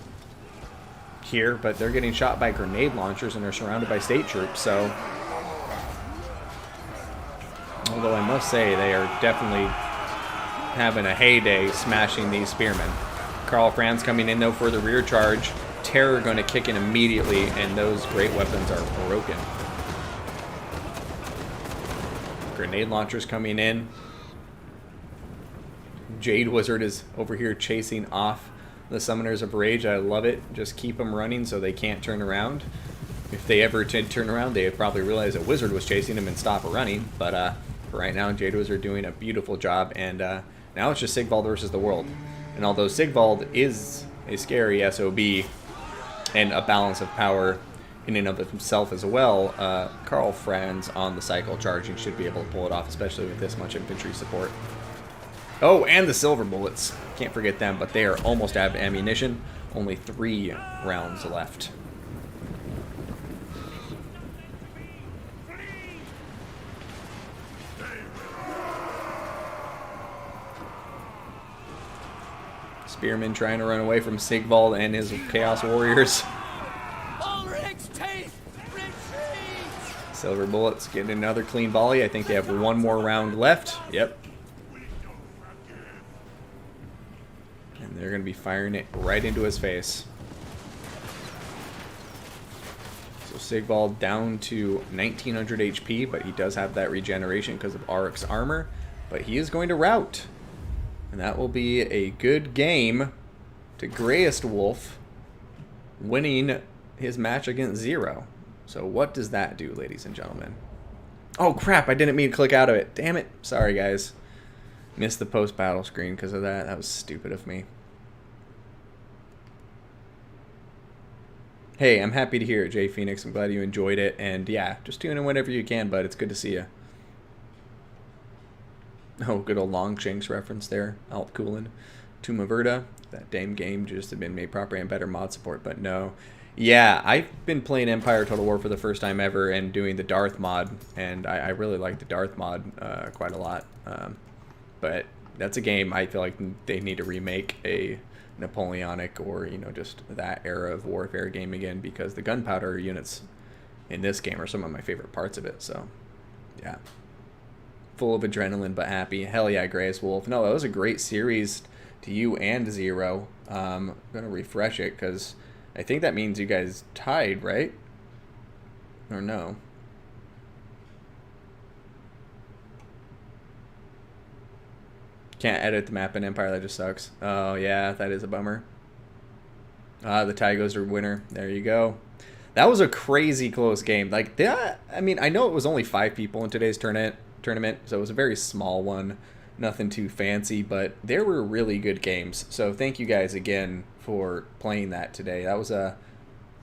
here, but they're getting shot by grenade launchers and they're surrounded by state troops, so... Although I must say, they are definitely having a heyday smashing these spearmen. Karl Franz coming in, though, for the rear charge. Terror going to kick in immediately, and those great weapons are broken. Grenade launchers coming in. Jade Wizard is over here chasing off the Summoners of Rage. I love it. Just keep them running so they can't turn around. If they ever did turn around, they would probably realize a wizard was chasing them and stop running. But for right now, Jade Wizard doing a beautiful job. And now it's just Sigvald versus the world. And although Sigvald is a scary SOB and a balance of power in and of himself as well, Karl Franz on the cycle charging should be able to pull it off, especially with this much infantry support. Oh, and the silver bullets. Can't forget them, but they are almost out of ammunition. Only 3 rounds left. Spearman trying to run away from Sigvald and his Chaos Warriors. Silver bullets getting another clean volley. I think they have 1 more round left. Yep. And they're going to be firing it right into his face. So Sigvald down to 1900 HP, but he does have that regeneration because of Auric's armor. But he is going to rout. And that will be a good game to Greyest Wolf winning his match against Zero. So what does that do, ladies and gentlemen? Oh, crap. I didn't mean to click out of it. Damn it. Sorry, guys. Missed the post-battle screen because of that. That was stupid of me. Hey, I'm happy to hear it, Jay Phoenix. I'm glad you enjoyed it. And yeah, just tune in whenever you can, bud. It's good to see you. Oh, good old Longshanks reference there. Alt Coolin. Tuma Verda. That damn game just had been made proper and better mod support, but no. Yeah, I've been playing Empire Total War for the first time ever and doing the Darth mod, and I really like the Darth mod quite a lot. But that's a game I feel like they need to remake a Napoleonic or, you know, just that era of warfare game again, because the gunpowder units in this game are some of my favorite parts of it, so yeah. Full of adrenaline but happy. Hell yeah, Greyest Wolf. No, that was a great series to you and Zero. I'm going to refresh it because I think that means you guys tied, right? Or no? Can't edit the map in Empire. That just sucks. Oh, yeah, that is a bummer. The tie goes to winner. There you go. That was a crazy close game. Like that, I mean, I know it was only 5 people in today's tournament, so it was a very small one, nothing too fancy, but there were really good games. So thank you guys again for playing that today. That was a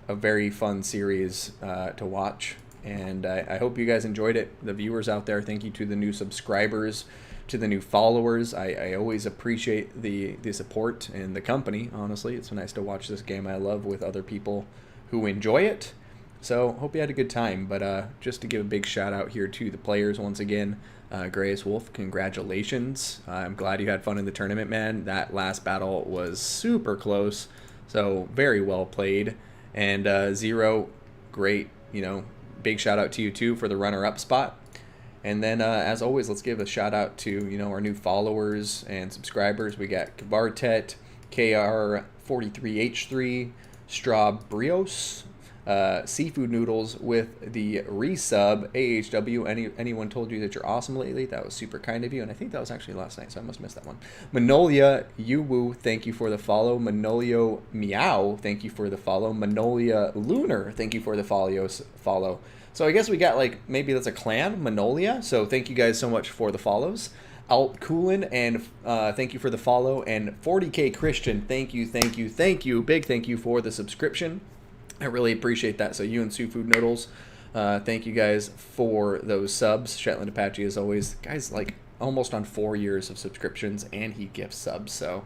very fun series to watch, and I hope you guys enjoyed it. The viewers out there, thank you to the new subscribers, to the new followers. I always appreciate the support and the company, honestly. It's nice to watch this game I love with other people who enjoy it. So hope you had a good time. But just to give a big shout out here to the players once again. Grayus Wolf, congratulations. I'm glad you had fun in the tournament, man. That last battle was super close, so very well played. And Zero, great, big shout out to you too for the runner-up spot. And then as always, let's give a shout out to our new followers and subscribers. We got Kabartet, KR43H3, Straw Brios, Seafood Noodles with the resub, AHW. Anyone told you that you're awesome lately? That was super kind of you, and I think that was actually last night, so I must have missed that one. Manolia Yuwu, thank you for the follow. Manolio Meow, thank you for the follow. Manolia Lunar, thank you for the follow. So I guess we got, like, maybe that's a clan, Manolia. So thank you guys so much for the follows. Alt Coolin, and thank you for the follow. And 40K Christian, thank you. Big thank you for the subscription. I really appreciate that. So you and Seafood Noodles, thank you guys for those subs. Shetland Apache, as always. Guys, like, almost on 4 years of subscriptions, and he gifts subs. So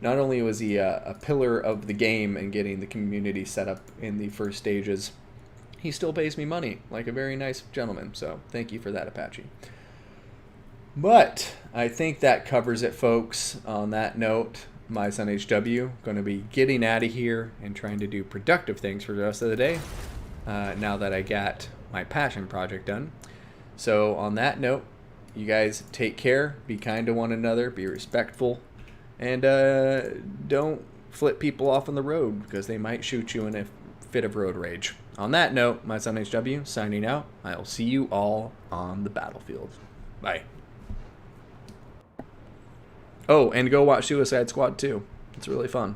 not only was he a pillar of the game and getting the community set up in the first stages, he still pays me money like a very nice gentleman. So thank you for that, Apache. But I think that covers it, folks. On that note, my son HW going to be getting out of here and trying to do productive things for the rest of the day now that I got my passion project done. So on that note, you guys take care, be kind to one another, be respectful, and don't flip people off on the road because they might shoot you in a fit of road rage. On that note, my son HW signing out. I'll see you all on the battlefield. Bye. Oh, and go watch Suicide Squad 2. It's really fun.